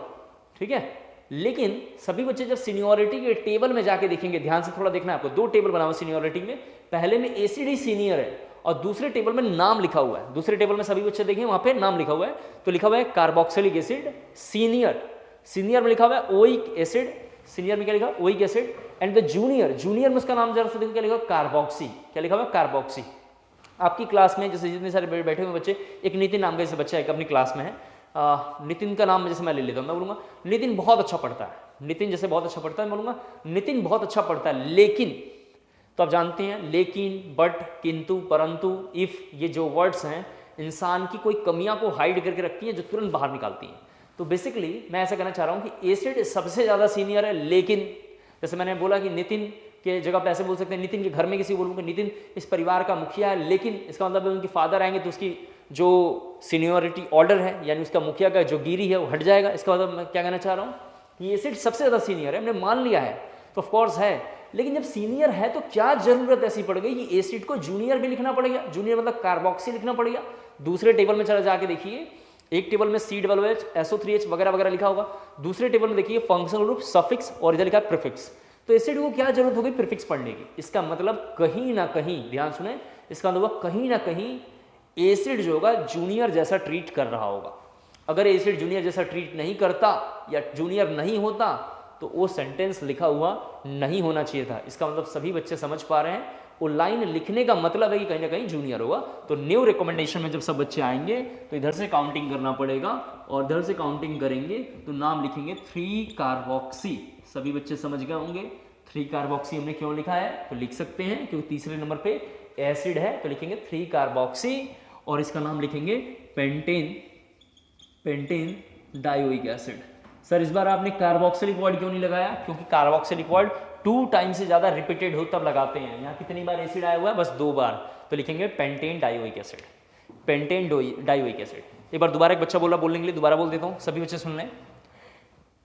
ठीक है। लेकिन सभी बच्चे जब सीनियोरिटी के टेबल में जाके देखेंगे, ध्यान से थोड़ा देखना है आपको, 2 टेबल बना हुआ सीनियोरिटी में, पहले में एसिड ही सीनियर है और दूसरे टेबल में नाम लिखा हुआ है। दूसरे टेबल में सभी बच्चे देखें, वहां पे नाम लिखा हुआ है, तो लिखा हुआ है कार्बोक्सिलिक एसिड सीनियर। सीनियर में लिखा हुआ है ओइक एसिड, सीनियर में क्या लिखा? Oic acid. And the junior, junior में उसका नाम जरा सा देखो, क्या लिखा? कार्बोक्सी। क्या लिखा हुआ? कार्बोक्सी। आपकी क्लास में जैसे जितने सारे बैठे हुए बच्चे, एक नितिन नाम का जैसे बच्चा एक अपनी क्लास में है, नितिन का नाम जैसे मैं ले लेता हूँ, मैं बोलूँगा नितिन बहुत अच्छा पढ़ता है। नितिन जैसे बहुत अच्छा पढ़ता है, मैं बोलूँगा नितिन बहुत अच्छा पढ़ता है, लेकिन, तो आप जानते हैं लेकिन, बट, किंतु, परंतु, इफ, ये जो वर्ड्स हैं इंसान की कोई कमियां को हाइड करके रखती हैं जो तुरंत बाहर निकालती हैं। तो बेसिकली मैं ऐसा कहना चाह रहा हूँ कि एसिड सबसे ज़्यादा सीनियर है, लेकिन जैसे मैंने बोला कि नितिन के जगह पे ऐसे बोल सकते हैं, नितिन के घर में किसी बोलूँगा नितिन इस परिवार का मुखिया है, लेकिन इसका मतलब उनके फादर आएंगे तो उसकी जो सीनियोरिटी ऑर्डर है, यानी उसका मुखिया का जो गिरी है वो हट जाएगा। इसका मतलब मैं क्या कहना चाह रहा हूँ, ये एसिड सबसे ज़्यादा सीनियर है, हमने मान लिया है, तो ऑफकोर्स है, लेकिन जब सीनियर है तो क्या जरूरत ऐसी पड़ गई कि एसिड को जूनियर भी लिखना पड़ेगा? जूनियर मतलब कार्बोक्सी लिखना पड़ेगा। दूसरे टेबल में चला जाके देखिए, एक टेबल में C+H, SO3H वगैरह वगैरह लिखा होगा, दूसरे टेबल में देखिए फंक्शनल ग्रुप, सफिक्स और इधर लिखा है प्रीफिक्स। तो एसिड को क्या जरूरत होगी? प्रीफिक्स पढ़ने की। इसका मतलब कहीं ना कहीं, ध्यान सुने, इसका मतलब कहीं ना कहीं एसिड जो होगा जूनियर जैसा ट्रीट कर रहा होगा। अगर एसिड जूनियर जैसा ट्रीट नहीं करता या जूनियर नहीं होता तो वो सेंटेंस लिखा हुआ नहीं होना चाहिए था। इसका मतलब सभी बच्चे समझ पा रहे हैं, वो लाइन लिखने का मतलब है कि कहीं ना कहीं जूनियर होगा। तो न्यू रिकमेंडेशन में जब सब बच्चे आएंगे तो इधर से काउंटिंग करना पड़ेगा और इधर से काउंटिंग करेंगे तो नाम लिखेंगे 3 कार्बोक्सी। सभी बच्चे समझ गए होंगे 3 कार्बोक्सी हमने क्यों लिखा है, तो लिख सकते हैं क्योंकि तीसरे नंबर पे एसिड है, तो लिखेंगे 3 कार्बोक्सी और इसका नाम लिखेंगे पेंटेन डायोइक एसिड। सर इस बार आपने कार्बोक्सिलिक वर्ड क्यों नहीं लगाया? क्योंकि कार्बोक्सिलिक वर्ड 2 टाइम से ज्यादा रिपीटेड हो तब लगाते हैं। यहाँ कितनी बार एसिड आया हुआ है? बस 2 बार, तो लिखेंगे pentane dioic acid, pentane dioic acid. एक बार दोबारा एक बच्चा बोला, बोलने के लिए दोबारा बोल देता हूँ, सभी बच्चे सुन लें।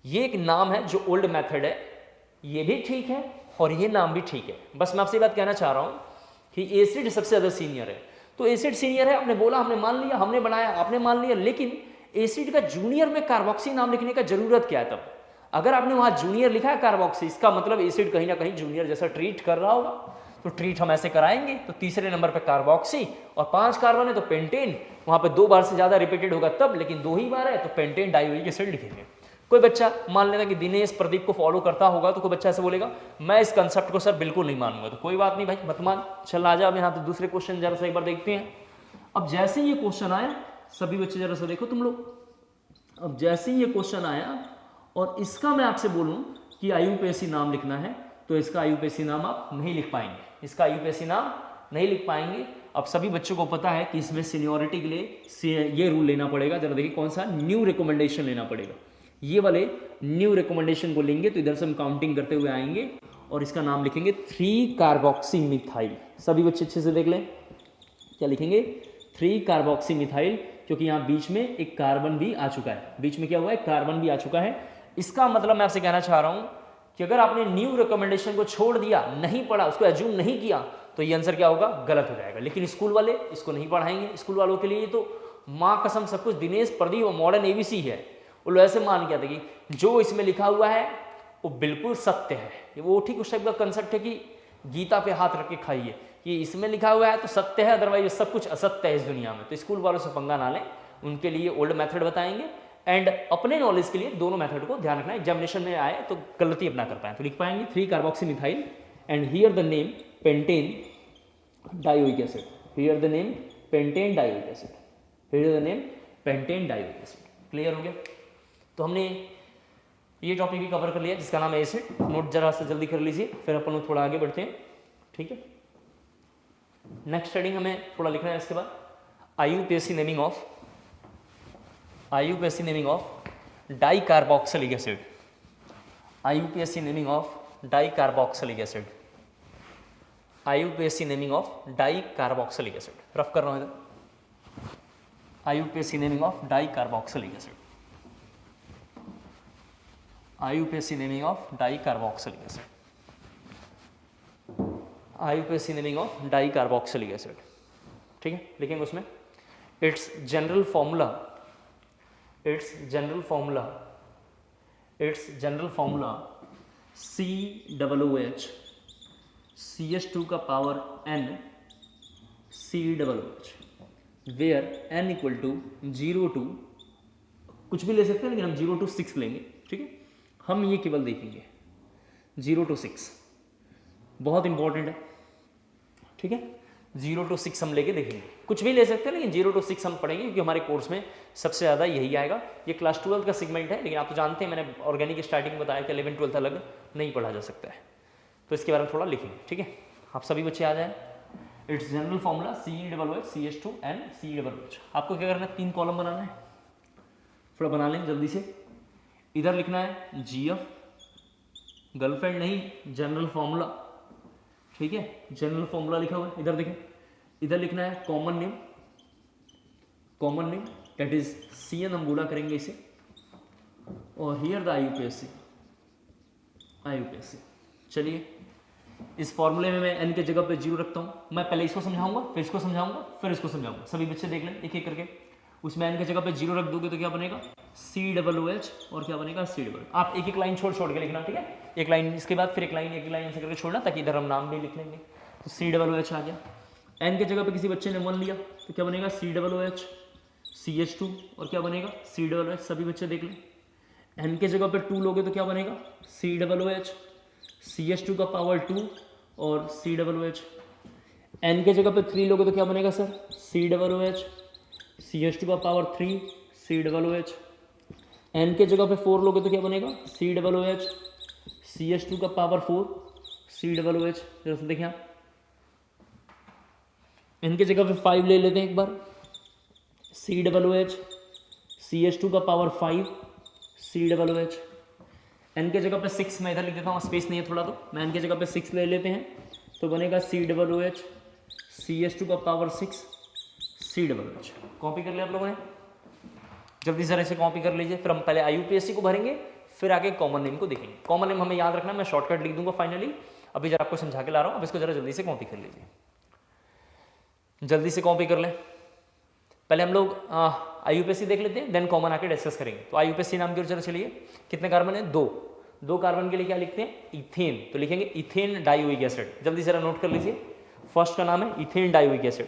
ये एक नाम है जो ओल्ड मेथड है, ये भी ठीक है और ये नाम भी ठीक है। बस मैं आपसे बात कहना चाह रहा हूँ कि एसिड सबसे ज्यादा सीनियर है, तो एसिड सीनियर है, आपने बोला, हमने मान लिया, हमने बनाया, आपने मान लिया, लेकिन एसिड का जूनियर में कार्बोक्सी नाम लिखने का जरूरत क्या है? तब अगर आपने वहां जूनियर लिखा है कार्बोक्सी, इसका मतलब एसिड कहीं ना कहीं जूनियर जैसा ट्रीट कर रहा होगा, तो ट्रीट हम ऐसे कराएंगे। तो तीसरे नंबर पे कार्बोक्सी और 5 कार्बन है तो पेंटेन, वहां पे 2 बार से ज्यादा रिपीटेड होगा तब, लेकिन 2 ही बार है तो पेंटेन डायोइक एसिड लिखेंगे। कोई बच्चा मान लेगा कि दिनेश प्रदीप को फॉलो करता होगा, तो कोई बच्चा ऐसे बोलेगा मैं इस कंसेप्ट को सर बिल्कुल नहीं मानूंगा, तो कोई बात नहीं भाई, मत मान, चल आ जा। अब यहाँ तो दूसरे क्वेश्चन जरा सा एक बार देखते हैं। अब जैसे ही ये क्वेश्चन आया, सभी बच्चे जरा सा देखो तुम लोग, अब जैसे ही ये क्वेश्चन आया और इसका मैं आपसे बोलूं कि आईयूपीएससी नाम लिखना है, तो इसका आईयूपीएससी नाम आप नहीं लिख पाएंगे, इसका आईयूपीएससी नाम नहीं लिख पाएंगे। अब सभी बच्चों को पता है कि इसमें सीनियोरिटी के लिए ये रूल लेना पड़ेगा, जरा देखिए कौन सा, न्यू रिकमेंडेशन लेना पड़ेगा। ये वाले न्यू रिकमेंडेशन को लेंगे तो इधर से हम काउंटिंग करते हुए आएंगे और इसका नाम लिखेंगे 3 कार्बोक्सी मिथाइल। सभी बच्चे अच्छे से देख लें, क्या लिखेंगे? 3 कार्बोक्सी मिथाइल, क्योंकि यहाँ बीच में एक कार्बन भी आ चुका है, बीच में क्या हुआ है? कार्बन भी आ चुका है। इसका मतलब मैं आपसे कहना चाह रहा हूं कि अगर आपने न्यू रिकमेंडेशन को छोड़ दिया, नहीं पढ़ा, उसको एज्यूम नहीं किया, तो ये आंसर क्या होगा? गलत हो जाएगा। लेकिन स्कूल वाले इसको नहीं पढ़ाएंगे, स्कूल वालों के लिए तो माँ कसम सब कुछ दिनेश, प्रदीप और मॉडर्न एबीसी है। वो लोग ऐसे मान किया था कि जो इसमें लिखा हुआ है वो बिल्कुल सत्य है। वो ठीक उस टाइप का कंसेप्ट है कि गीता पे हाथ रख के खाइए, कि इसमें लिखा हुआ है तो सत्य है, अदरवाइज सब कुछ असत्य है इस दुनिया में। तो स्कूल वालों से पंगा ना लें, उनके लिए ओल्ड मेथड बताएंगे, एंड अपने नॉलेज के लिए दोनों मेथड को ध्यान रखना है, एग्जामिनेशन में आए तो गलती अपना कर पाए। तो लिख पाएंगे 3 carboxy methyl and here the name pentane dioic acid, here the name pentane dioic acid, here the name pentane dioic acid. Clear हो गया? तो हमने ये टॉपिक भी कवर कर लिया जिसका नाम है एसिड। नोट जरा से जल्दी कर लीजिए, फिर अपन लोग थोड़ा आगे बढ़ते हैं। ठीक है, नेक्स्ट हेडिंग हमें थोड़ा लिखना है इसके बाद, IUPAC naming of di carboxylic acid, IUPAC naming of di carboxylic acid, IUPAC naming of di carboxylic acid. Rough कर रहा हूं इधर, IUPAC naming of di carboxylic acid, IUPAC naming of di carboxylic acid, IUPAC naming of di carboxylic acid. ठीक है, लिखेंगे उसमें it's general formula COOH CH2 का power N COOH, where N equal to 0 to, कुछ भी ले सकते हैं लेकिन हम 0 to 6 लेंगे। ठीक है, हम ये केवल देखेंगे 0 to 6, बहुत इंपॉर्टेंट है। ठीक है, 0 to 6 हम लेके देखेंगे, कुछ भी ले सकते हैं लेकिन 0 to 6 हम पढ़ेंगे क्योंकि हमारे कोर्स में सबसे ज़्यादा यही आएगा। ये क्लास 12 का सेगमेंट है, लेकिन आप तो जानते हैं मैंने ऑर्गेनिक स्टार्टिंग में बताया कि 11 12 अलग नहीं पढ़ा जा सकता है, तो इसके बारे में थोड़ा लिखेंगे। ठीक है, आप सभी बच्चे आ जाए। It's general formula COOH CH2 and COOH। आपको क्या करना है, 3 कॉलम बनाना है, थोड़ा बना लें जल्दी से। इधर लिखना है GF, गर्लफ्रेंड नहीं, जनरल फॉर्मूला। ठीक है, जनरल फॉर्मूला लिखा हुआ है, इधर देखें। इधर लिखना है common name that is CN, हम गुणा करेंगे इसे, और हियर द IUPAC। चलिए, इस फॉर्मूले में मैं N के जगह पे 0 रखता हूँ। मैं पहले इसको समझाऊंगा, फिर इसको समझाऊंगा, फिर इसको समझाऊंगा। सभी बच्चे देख लें एक एक करके। उसमें N के जगह पे 0 रख दोगे तो क्या बनेगा COOH, और क्या बनेगा COOH। आप एक एक लाइन छोड़ छोड़ के लिखना। ठीक है, एक लाइन इसके बाद फिर एक लाइन ऐसे करके छोड़ना, ताकि इधर हम नाम भी लिख लेंगे। तो COOH आ गया। N के जगह पे किसी बच्चे ने 1 लिया तो क्या बनेगा COOH CH2, और क्या बनेगा COOH। सभी बच्चे देख लें। N के जगह पे 2 लोगे तो क्या बनेगा COOH CH2 का पावर 2 और COOH। N के जगह पे 3 लोगे तो क्या बनेगा सर COOH CH2 का पावर 3 COOH। N के जगह पे 4 लोगे तो क्या बनेगा COOH CH2 का पावर 4 COOH। जरा से देखें आप। N के जगह पे 5 ले लेते हैं एक बार, COOH CH2 का पावर 5 COOH। N के जगह पे 6, मैं इधर लिख देता हूँ, स्पेस नहीं है थोड़ा, तो मैं N के जगह पे 6 ले लेते हैं तो बनेगा COOH CH2 का पावर 6 COOH। कॉपी कर लिया आप लोगों ने, जल्दी से इसे कॉपी कर लीजिए। फिर हम पहले IUPAC को भरेंगे, फिर आगे कॉमन नेम को देखेंगे। कॉमन नेम हमें याद रखना, मैं शॉर्टकट लिख दूंगा फाइनली। अभी जरा आपको समझा के ला रहा हूँ, अब इसको जरा जल्दी से कॉपी कर लीजिए, जल्दी से कॉपी कर लें। पहले हम लोग IUPAC देख लेते हैं, देन कॉमन आके डिस्कस करेंगे। तो IUPAC नाम की ओर चलिए। कितने कार्बन है? 2 कार्बन के लिए क्या लिखते हैं इथेन, तो लिखेंगे इथेन डायोइक एसिड। जल्दी जरा नोट कर लीजिए। फर्स्ट का नाम है ethane dioic acid,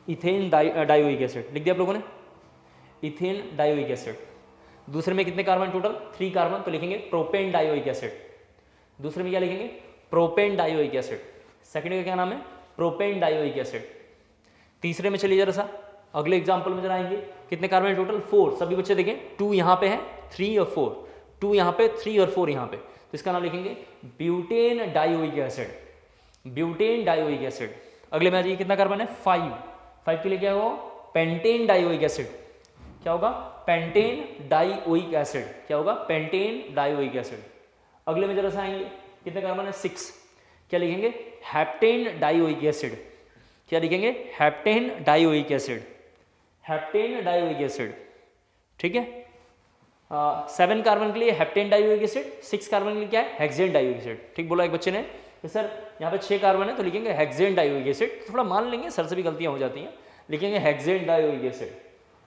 ethane dioic acid लिख दिया आप लोगों ने, इथेन डायोइक एसिड। दूसरे में कितने कार्बन टोटल? 3 कार्बन, तो लिखेंगे प्रोपेन डायोइक एसिड। दूसरे में क्या लिखेंगे? Propane dioic acid. सेकंड का क्या नाम है? Propane dioic acid. तीसरे में चलिए जरा सा, अगले एग्जांपल में जरा आएंगे। कितने कार्बन टोटल? 4। सभी बच्चे देखें, 2 यहाँ पे है, 3 और 4, 2 यहाँ पे, 3 और 4 यहाँ पे, तो इसका नाम लिखेंगे butane dioic acid, butane dioic acid. अगले में आ जाइए, कितना कार्बन है? 5 के लिए क्या होगा? Pentane dioic acid. क्या होगा? Pentane dioic acid. क्या होगा? Pentane dioic acid. अगले में जरा सा आएंगे, कितने कार्बन है? 6, क्या लिखेंगे? Heptane dioic acid. क्या लिखेंगे? Heptane dioic acid, heptane dioic acid. ठीक है, 7 कार्बन के लिए हेप्टेन डायोइक एसिड, 6 कार्बन के लिए क्या है? Hexane dioic acid. ठीक बोला एक बच्चे ने, तो सर यहाँ पे 6 कार्बन है तो लिखेंगे हेक्सेन डायोइक एसिड। थोड़ा मान लेंगे, सर से भी गलतियां हो जाती हैं, लिखेंगे हेक्सेन डायोइक एसिड।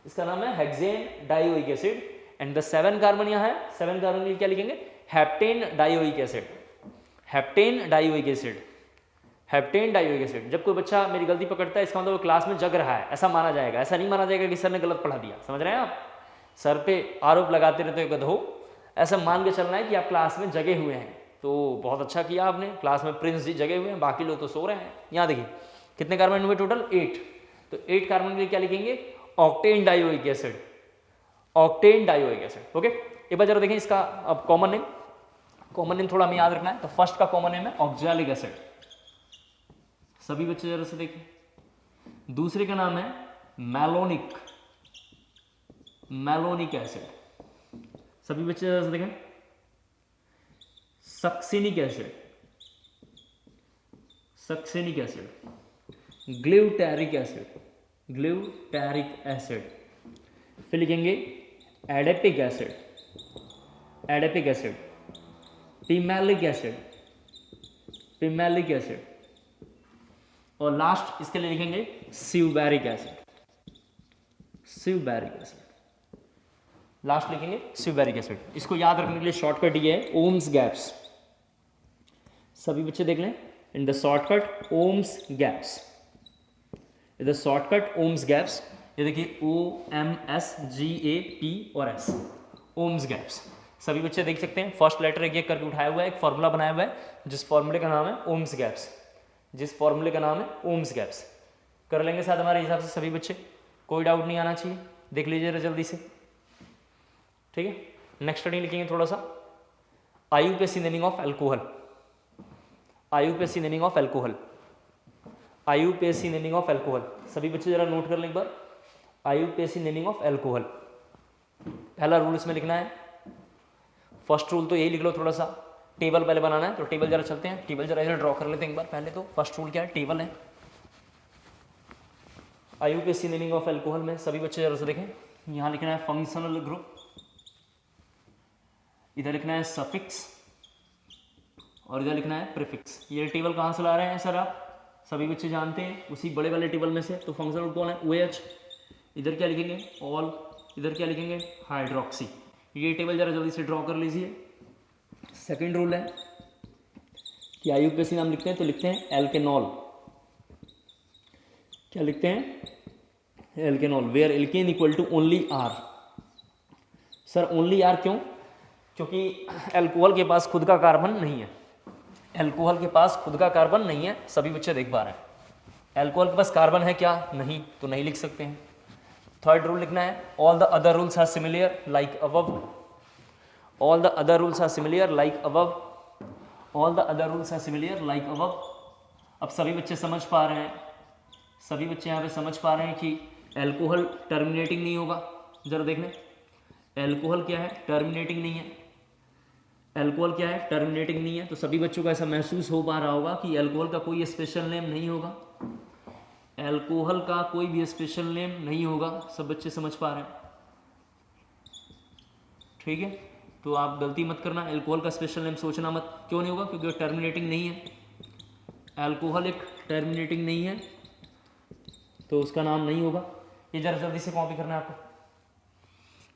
इसका नाम है hexane dioic acid. And the 7 carbon यहाँ है, 7 कार्बन के लिए क्या लिखेंगे? Heptane dioic acid, heptane dioic acid, heptane dioic acid. जब कोई बच्चा मेरी गलती पकड़ता है, इसका मतलब वो क्लास में जग रहा है, ऐसा माना जाएगा। ऐसा नहीं माना जाएगा कि सर ने गलत पढ़ा दिया। समझ रहे हैं आप? सर पे आरोप लगाते रहते हो गधो, ऐसा मान के चलना है कि आप क्लास में जगे हुए हैं। तो बहुत अच्छा किया आपने, क्लास में प्रिंस जी जगे हुए हैं, बाकी लोग तो सो रहे हैं। यहाँ देखिए कितने कार्बन हुए टोटल? 8। तो 8 कार्बन के लिए क्या लिखेंगे? Octane dioic acid, octane dioic acid. Okay, एक बार जरा देखें इसका अब कॉमन नेम। कॉमन नेम थोड़ा हमें याद रखना है। तो फर्स्ट का कॉमन नेम है ऑक्सैलिक एसिड, सभी बच्चे जरा से देखें। दूसरे का नाम है मैलोनिक, मैलोनिक एसिड, सभी बच्चे जरा से देखें। Succinic acid, succinic acid. Glutaric acid, glutaric acid. फिर लिखेंगे adipic acid, adipic acid. Pimelic acid, pimelic acid. और लास्ट इसके लिए लिखेंगे suberic acid, suberic acid. Last लिखेंगे सिवबैरिक एसिड। इसको याद रखने के लिए शॉर्टकट ये है ओम्स गैप्स। सभी बच्चे देख लें, in the shortcut OMS gaps, in the shortcut OMS gaps. ये देखिए OMSGAP और S, ओम्स गैप्स। सभी बच्चे देख सकते हैं, फर्स्ट लेटर एक एक करके उठाया हुआ है, एक फॉर्मूला बनाया हुआ है, जिस फॉर्मूले का नाम है ओम्स गैप्स, जिस फॉर्मूले का नाम है ओम्स गैप्स। कर लेंगे साथ हमारे हिसाब से सभी बच्चे, कोई डाउट नहीं आना चाहिए। देख लीजिए जल्दी से, ठीक है। नेक्स्ट स्टडी लिखेंगे थोड़ा सा, आईयूपीएससी naming of alcohol, आईयूपीएससी naming of alcohol, आईयूपीएससी naming of alcohol. सभी बच्चे जरा नोट कर लें एक बार, आईयूपीएससी नेमिंग ऑफ एल्कोहल। पहला रूल इसमें लिखना है, फर्स्ट रूल तो यही लिख लो, थोड़ा सा टेबल पहले बनाना है। तो टेबल जरा चलते हैं, टेबल जरा इधर ड्रॉ कर लेते हैं एक बार पहले। तो फर्स्ट रूल क्या है? टेबल है आईयूपीएससी नेमिंग ऑफ एल्कोहल में। सभी बच्चे जरा से देखें, यहाँ लिखना है फंक्शनल ग्रुप, इधर लिखना है सफिक्स और इधर लिखना है प्रीफिक्स। ये टेबल कहाँ से ला रहे हैं सर आप? सभी बच्चे जानते हैं, उसी बड़े वाले टेबल में से। तो फंक्शनल ग्रुप कौन है? OH। इधर क्या लिखेंगे? ऑल। इधर क्या लिखेंगे? हाइड्रोक्सी। ये टेबल जरा जल्दी से ड्रॉ कर लीजिए। सेकेंड रूल है कि आईयूपीएससी नाम लिखते हैं तो लिखते हैं एल्केनॉल। क्या लिखते हैं? Alkanol, where alkane equal to only R। Sir only R क्यों? क्योंकि एल्कोहल के पास खुद का कार्बन नहीं है, एल्कोहल के पास खुद का कार्बन नहीं है। सभी बच्चे देख पा रहे हैं, एल्कोहल के पास कार्बन है क्या? नहीं, तो नहीं लिख सकते हैं। थर्ड रूल लिखना है, all the other rules are similar like above, all the other rules are similar like above, all the other rules are similar like above. अब सभी बच्चे समझ पा रहे हैं, सभी बच्चे यहाँ पे समझ पा रहे हैं कि एल्कोहल टर्मिनेटिंग नहीं होगा। जरा देख लें, एल्कोहल क्या है? टर्मिनेटिंग नहीं है। एल्कोहल क्या है? टर्मिनेटिंग नहीं है। तो सभी बच्चों को ऐसा महसूस हो पा रहा होगा कि एल्कोहल का कोई स्पेशल नेम नहीं होगा, एल्कोहल का कोई भी स्पेशल नेम नहीं होगा। सब बच्चे समझ पा रहे हैं, ठीक है। तो आप गलती मत करना, एल्कोहल का स्पेशल नेम सोचना मत। क्यों नहीं होगा? क्योंकि वो टर्मिनेटिंग नहीं है। एल्कोहल एक टर्मिनेटिंग नहीं है तो उसका नाम नहीं होगा। ये जरा जल्दी से कॉपी करना है आपको,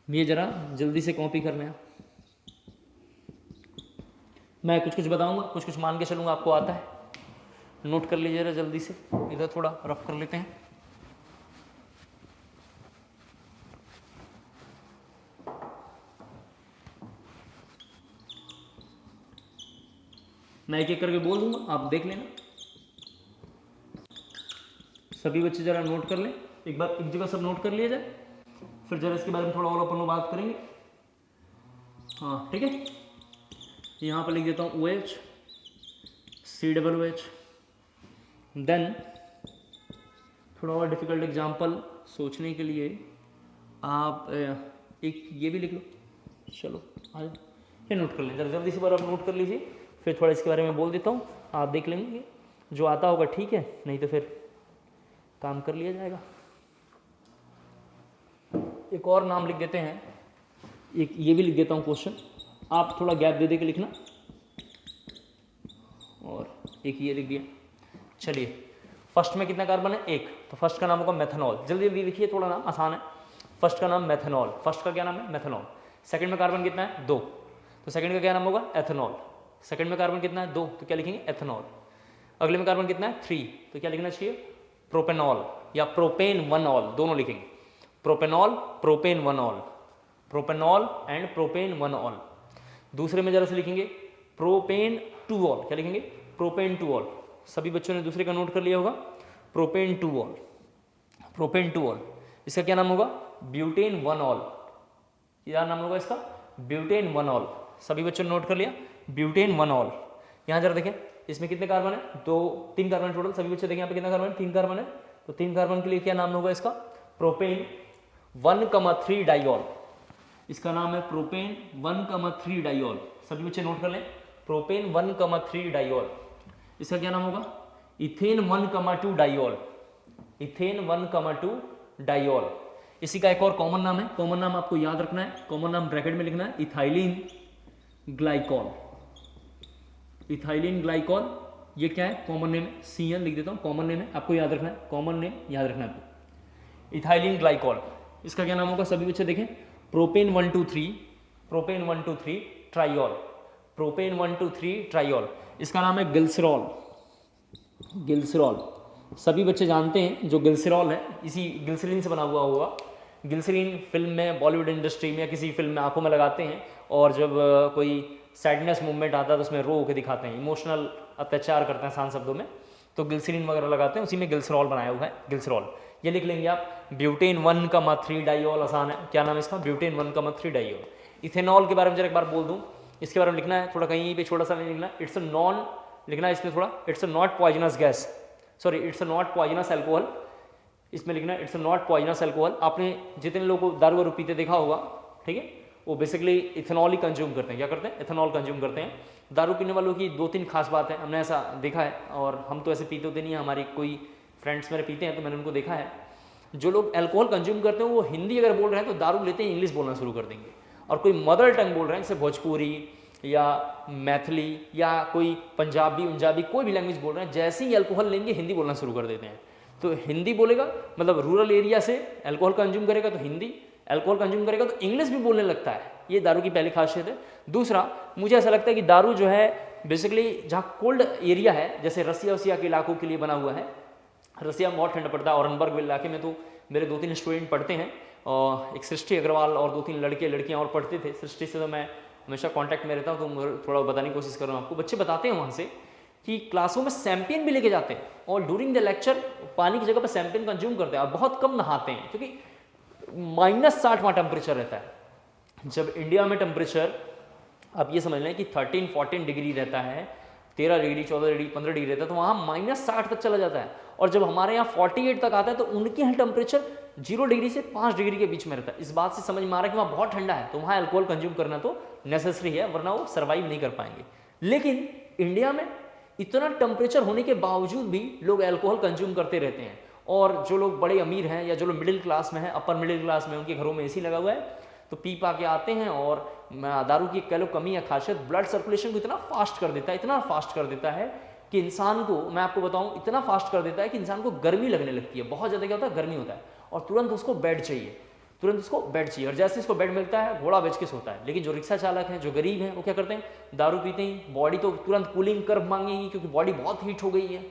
ये जरा जल्दी से कॉपी करना है। मैं कुछ कुछ बताऊंगा, कुछ कुछ मान के चलूंगा, आपको आता है। नोट कर लीजिए जरा जल्दी से, इधर थोड़ा रफ कर लेते हैं। मैं एक एक करके बोल दूंगा, आप देख लेना। सभी बच्चे जरा नोट कर लें एक बार, एक जगह सब नोट कर लिया जाए, फिर जरा इसके बारे में थोड़ा और अपन लोग बात करेंगे। हाँ ठीक है, यहाँ पर लिख देता हूँ OH, COOH। देन थोड़ा और डिफिकल्ट एग्जाम्पल सोचने के लिए आप एक ये भी लिख लो। चलो आ जाओ, ये नोट कर लें जरा जल्दी से, बार आप नोट कर लीजिए, फिर थोड़ा इसके बारे में बोल देता हूँ, आप देख लेंगे। जो आता होगा ठीक है, नहीं तो फिर काम कर लिया जाएगा। एक और नाम लिख देते हैं, एक ये भी लिख देता हूँ क्वेश्चन, आप थोड़ा गैप दे दे के लिखना। और एक ये लिख दिया। चलिए, फर्स्ट में कितना कार्बन है? एक। तो फर्स्ट का नाम होगा मेथनॉल। जल्दी जल्दी लिखिए, थोड़ा नाम आसान है। फर्स्ट का नाम मेथनॉल, फर्स्ट का क्या नाम है? मेथनॉल। सेकंड में कार्बन कितना है? 2। तो सेकंड का क्या नाम होगा? एथेनॉल। सेकंड में कार्बन कितना है? 2, तो क्या लिखेंगे? एथेनॉल। अगले में कार्बन कितना है 3, तो क्या लिखना चाहिए प्रोपेनॉल या प्रोपेन 1 ऑल, दोनों लिखेंगे propanol propane 1 all, propanol and propane 1 all. दूसरे में जरा से लिखेंगे प्रोपेन 2 ऑल, क्या लिखेंगे प्रोपेन 2 ऑल। सभी बच्चों ने दूसरे का नोट कर लिया होगा प्रोपेन 2 ऑल, प्रोपेन 2 ऑल। इसका क्या नाम होगा ब्यूटेन 1 ऑल, क्या नाम होगा इसका ब्यूटेन 1 ऑल। सभी बच्चों ने नोट कर लिया ब्यूटेन 1 ऑल। यहाँ जरा देखें इसमें कितने कार्बन है 3 कार्बन टोटल, सभी बच्चे देखें यहाँ पे कितना कार्बन है 3 कार्बन है, तो 3 कार्बन के लिए क्या नाम होगा इसका प्रोपेन 1,3 डाइऑल। इसका नाम है प्रोपेन 1,3 डाइऑल। सभी बच्चे नोट कर लें प्रोपेन 1,3 डाइऑल। इसका क्या नाम होगा इथेन 1,2 डाइऑल, इथेन 1,2 डाइऑल। इसी का एक और कॉमन नाम है, कॉमन नाम आपको याद रखना है, कॉमन नाम ब्रैकेट में लिखना है इथाइलिन ग्लाइकॉल, इथाइलिन ग्लाइकॉल। ये क्या है कॉमन नेम है, CN लिख देता हूँ, कॉमन नेम है, आपको याद रखना है, कॉमन नेम याद रखना है आपको इथाइलिन ग्लाइकॉल। इसका क्या नाम होगा सभी बच्चे देखें प्रोपेन 1,2,3, प्रोपेन 1,2,3 ट्राइऑल, प्रोपेन 1,2,3 ट्राइऑल। इसका नाम है ग्लिसरॉल, ग्लिसरॉल। सभी बच्चे जानते हैं जो ग्लिसरॉल है इसी ग्लिसरीन से बना हुआ होगा। ग्लिसरीन फिल्म में बॉलीवुड इंडस्ट्री में या किसी फिल्म में आंखों में लगाते हैं, और जब कोई सैडनेस मूवमेंट आता है तो उसमें रो होकर दिखाते हैं, इमोशनल अत्याचार करते हैं आसान शब्दों में, तो ग्लिसरीन वगैरह लगाते हैं, उसी में ग्लिसरॉल बनाया हुआ है ग्लिसरॉल। ये लिख लेंगे आप ब्यूटेन 1,3 डाइऑल, आसान है, क्या नाम है इसका ब्यूटेन 1,3 डाइऑल। इथेनॉल के बारे में जरा एक बार बोल दूं, इसके बारे में लिखना है थोड़ा, कहीं पे छोटा सा नहीं लिखना, इट्स अ नॉन लिखना है इसमें थोड़ा, it's a not poisonous gas, sorry it's a not poisonous alcohol, इसमें लिखना है it's a not poisonous alcohol. आपने जितने लोगों को दारू वारू पीते देखा होगा, ठीक है, वो बेसिकली इथेनॉल ही कंज्यूम करते हैं, क्या करते हैं इथेनॉल कंज्यूम करते हैं। दारू पीने वालों की 2-3 खास बात है, हमने ऐसा देखा है, और हम तो ऐसे पीते होते नहीं हैं, हमारी कोई फ्रेंड्स मेरे पीते हैं तो मैंने उनको देखा है, जो लोग अल्कोहल कंज्यूम करते हैं वो हिंदी अगर बोल रहे हैं तो दारू लेते ही इंग्लिश बोलना शुरू कर देंगे, और कोई मदर टंग बोल रहे हैं जैसे भोजपुरी या मैथिली या कोई पंजाबी कोई भी लैंग्वेज बोल रहे हैं, जैसे ही अल्कोहल लेंगे हिंदी बोलना शुरू कर देते हैं। तो हिंदी बोलेगा मतलब रूरल एरिया से अल्कोहल कंज्यूम करेगा तो हिंदी, अल्कोहल कंज्यूम करेगा तो इंग्लिश भी बोलने लगता है। ये दारू की पहली खासियत है। दूसरा, मुझे ऐसा लगता है कि दारू जो है बेसिकली जहाँ कोल्ड एरिया है, जैसे रसिया के इलाकों के लिए बना हुआ है, रसिया में बहुत ठंडा पड़ता है, औरंगबर्ग इलाके में तो मेरे 2-3 स्टूडेंट पढ़ते हैं, और एक सृष्टि अग्रवाल और 2-3 लड़के लड़कियाँ और पढ़ते थे। सृष्टि से तो मैं हमेशा कांटेक्ट में रहता हूँ, तो थोड़ा बताने की कोशिश कर रहा हूँ आपको। बच्चे बताते हैं वहाँ से कि क्लासों में सैम्पियन भी लेके जाते हैं, और ड्यूरिंग द लेक्चर पानी की जगह पर सैम्पियन कंज्यूम करते हैं, और बहुत कम नहाते हैं क्योंकि -60 वहाँ टेम्परेचर रहता है। जब इंडिया में टेम्परेचर आप ये समझ लें कि 13-14 डिग्री रहता है, 13 डिग्री 14 डिग्री 15 डिग्री रहता है, तो वहाँ -60 तक चला जाता है। और जब हमारे यहाँ 48 तक आता है तो उनके यहाँ टेम्परेचर 0 डिग्री से 5 डिग्री के बीच में रहता है। इस बात से समझ में आ रहा है कि वहाँ बहुत ठंडा है, तो वहाँ अल्कोहल कंज्यूम करना तो नेसेसरी है, वरना वो सर्वाइव नहीं कर पाएंगे। लेकिन इंडिया में इतना टेम्परेचर होने के बावजूद भी लोग अल्कोहल कंज्यूम करते रहते हैं, और जो लोग बड़े अमीर हैं या जो लोग मिडिल क्लास में हैं, अपर मिडिल क्लास में, उनके घरों में एसी लगा हुआ है, तो पी पा के आते हैं, और दारू की कह लो कमी या खासियत ब्लड सर्कुलेशन को इतना फास्ट कर देता है, इतना फास्ट कर देता है कि इंसान को, मैं आपको बताऊं, इतना फास्ट कर देता है कि इंसान को गर्मी लगने लगती है, बहुत ज़्यादा क्या होता है गर्मी होता है, और तुरंत उसको बेड चाहिए, तुरंत उसको बेड चाहिए, और जैसे इसको बेड मिलता है घोड़ा बेच के सोता है। लेकिन जो रिक्शा चालक हैं, जो गरीब हैं, वो क्या करते हैं, दारू पीते ही बॉडी तो तुरंत कूलिंग कर्व मांगेगी, क्योंकि बॉडी बहुत हीट हो गई है।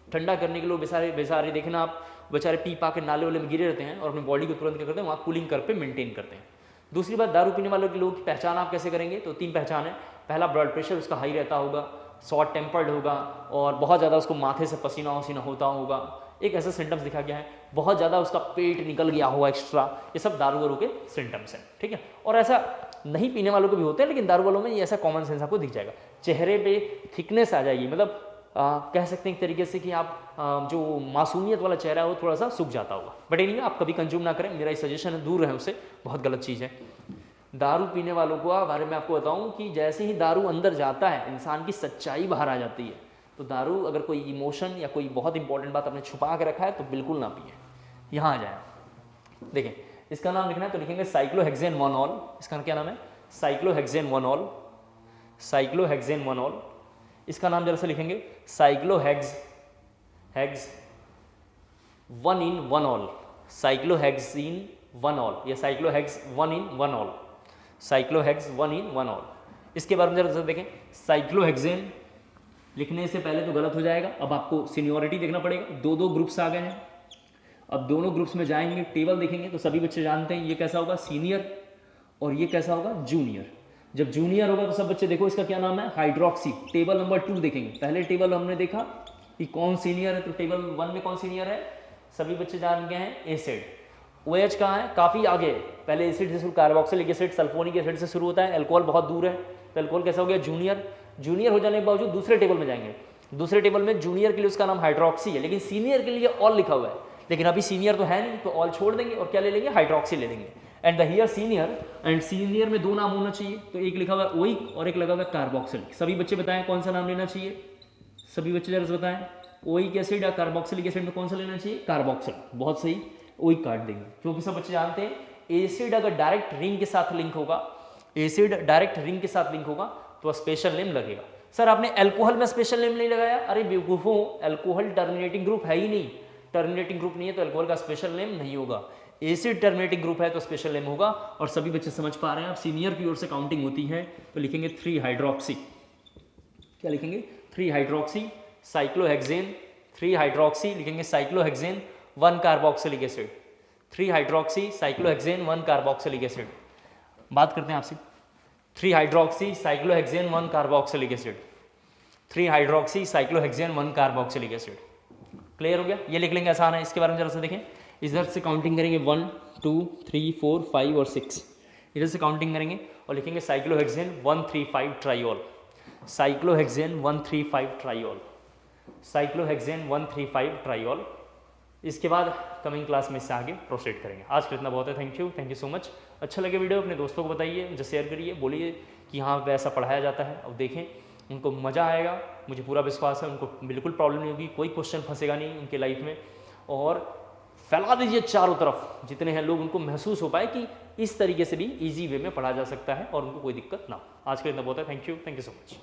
ठंडा करने के लिए बेचारे देखना आप, बेचारे पी पा के नाले वाले में गिरे रहते हैं, और अपनी बॉडी को तुरंत क्या करते हैं, वहाँ कूलिंग कर्व पे मेंटेन करते हैं। दूसरी बात, दारू पीने वालों के लोगों की पहचान आप कैसे करेंगे, तो 3 पहचान है। पहला, ब्लड प्रेशर उसका हाई रहता होगा, शॉर्ट टेम्पर्ड होगा, और बहुत ज़्यादा उसको माथे से पसीना वसीना होता होगा। एक ऐसा सिम्टम्स दिखा गया है, बहुत ज़्यादा उसका पेट निकल गया होगा एक्स्ट्रा, ये सब दारू वालों के सिम्टम्स हैं, ठीक है। और ऐसा नहीं पीने वालों को भी होते हैं, लेकिन दारू वालों में ये ऐसा कॉमन सेंस आपको दिख जाएगा। चेहरे पे थिकनेस आ जाएगी, मतलब कह सकते हैं एक तरीके से कि आप जो मासूमियत वाला चेहरा है वो थोड़ा सा सूख जाता होगा। बट नहीं, आप कभी कंज्यूम ना करें, मेरा सजेशन है, दूर रहें उससे, बहुत गलत चीज़ है। दारू पीने वालों को बारे में आपको बताऊं कि जैसे ही दारू अंदर जाता है, इंसान की सच्चाई बाहर आ जाती है। तो दारू, अगर कोई इमोशन या कोई बहुत इंपॉर्टेंट बात आपने छुपा के रखा है तो बिल्कुल ना पिए। यहाँ आ जाए, देखें, इसका नाम लिखना है तो लिखेंगे साइक्लोहेक्सेन-1-ऑल। इसका क्या नाम है, साइक्लोहेक्सेन-1-ऑल, साइक्लोहेक्सेन-1-ऑल। इसका नाम जरा से लिखेंगे साइक्लोहेक्स 1-in-1-ऑल, साइक्लोहेक्सीन-1-ऑल या साइक्लोहेक्स 1-in-1-ऑल, साइक्लोहेक्स 1-in-1-ऑल। इसके बारे में जरा देखें, साइक्लोहेक्सेन लिखने से पहले तो गलत हो जाएगा। अब आपको सीनियरिटी देखना पड़ेगा। दो दो ग्रुप्स आ गए हैं, अब दोनों ग्रुप्स में जाएंगे, टेबल देखेंगे तो सभी बच्चे जानते हैं ये कैसा होगा, सीनियर, और ये कैसा होगा, जूनियर। जब जूनियर होगा तो सब बच्चे देखो इसका क्या नाम है, हाइड्रोक्सी। टेबल नंबर 2 देखेंगे, पहले टेबल हमने देखा कि कौन सीनियर है, तो टेबल 1 में कौन सीनियर है, सभी बच्चे जान गए हैं, एसिड। OH कहाँ है, काफ़ी आगे, पहले एसिड से शुरू, कार्बोक्सिलिक एसिड सल्फोनिक एसिड से शुरू होता है, अल्कोहल बहुत दूर है, तो अल्कोहल कैसा हो गया, जूनियर। जूनियर हो जाने के बावजूद दूसरे टेबल में जाएंगे, दूसरे टेबल में जूनियर के लिए उसका नाम हाइड्रोक्सी है, लेकिन सीनियर के लिए ऑल लिखा हुआ है, लेकिन अभी सीनियर तो है नहीं, तो ऑल छोड़ देंगे और क्या ले लेंगे, हाइड्रोक्सी ले लेंगे। And the here senior, and senior में दो नाम होना चाहिए, तो एक लिखा हुआ है ओइक और एक लगा हुआ है कार्बोक्सिलिक। सभी बच्चे बताएं कौन सा नाम लेना चाहिए, सभी बच्चे जरा बताएं, ओइक एसिड या कार्बोक्सिलिक एसिड में कौन सा लेना चाहिए, कार्बोक्सिलिक। बहुत सही, ओइक काट देंगे, क्योंकि सब बच्चे जानते हैं एसिड अगर डायरेक्ट रिंग के साथ लिंक होगा, एसिड डायरेक्ट रिंग के साथ लिंक होगा तो स्पेशल नेम लगेगा। सर आपने अल्कोहल में स्पेशल नेम नहीं लगाया, अरे बेवकूफों, अल्कोहल टर्मिनेटिंग ग्रुप है ही नहीं, टर्मिनेटिंग ग्रुप नहीं है तो अल्कोहल का स्पेशल नेम नहीं होगा। एसिड टर्मिनेटिंग ग्रुप है तो स्पेशल नेम होगा। और सभी बच्चे समझ पा रहे हैं, अब सीनियर की ओर से काउंटिंग होती है तो लिखेंगे 3 हाइड्रोक्सी, क्या लिखेंगे, 3 हाइड्रोक्सी साइक्लोहेक्सेन, 3 हाइड्रोक्सी लिखेंगे cyclohexane 1 carboxylic acid, 3 hydroxy cyclohexane 1 carboxylic acid. बात करते हैं आपसे, 3 hydroxy cyclohexane 1 carboxylic acid, 3 hydroxy cyclohexane 1 carboxylic acid. Clear हो गया, ये लिख लेंगे, आसान है। इसके बारे में जरा सा देखें, इधर से काउंटिंग करेंगे 1 2 3 4 5 और 6, इधर से काउंटिंग करेंगे और लिखेंगे cyclohexane 135 triol, cyclohexane 135 triol, cyclohexane 135 triol. इसके बाद कमिंग क्लास में इससे आगे प्रोसीड करेंगे। आज के इतना बहुत है, थैंक यू सो मच। अच्छा लगे वीडियो अपने दोस्तों को बताइए, मुझे शेयर करिए, बोलिए कि हाँ वैसा पढ़ाया जाता है। अब देखें, उनको मज़ा आएगा, मुझे पूरा विश्वास है, उनको बिल्कुल प्रॉब्लम नहीं होगी, कोई क्वेश्चन फंसेगा नहीं उनके लाइफ में। और फैला दीजिए चारों तरफ, जितने हैं लोग उनको महसूस हो पाए कि इस तरीके से भी ईजी वे में पढ़ा जा सकता है और उनको कोई दिक्कत ना हो। आज के इतना बहुत है, थैंक यू सो मच।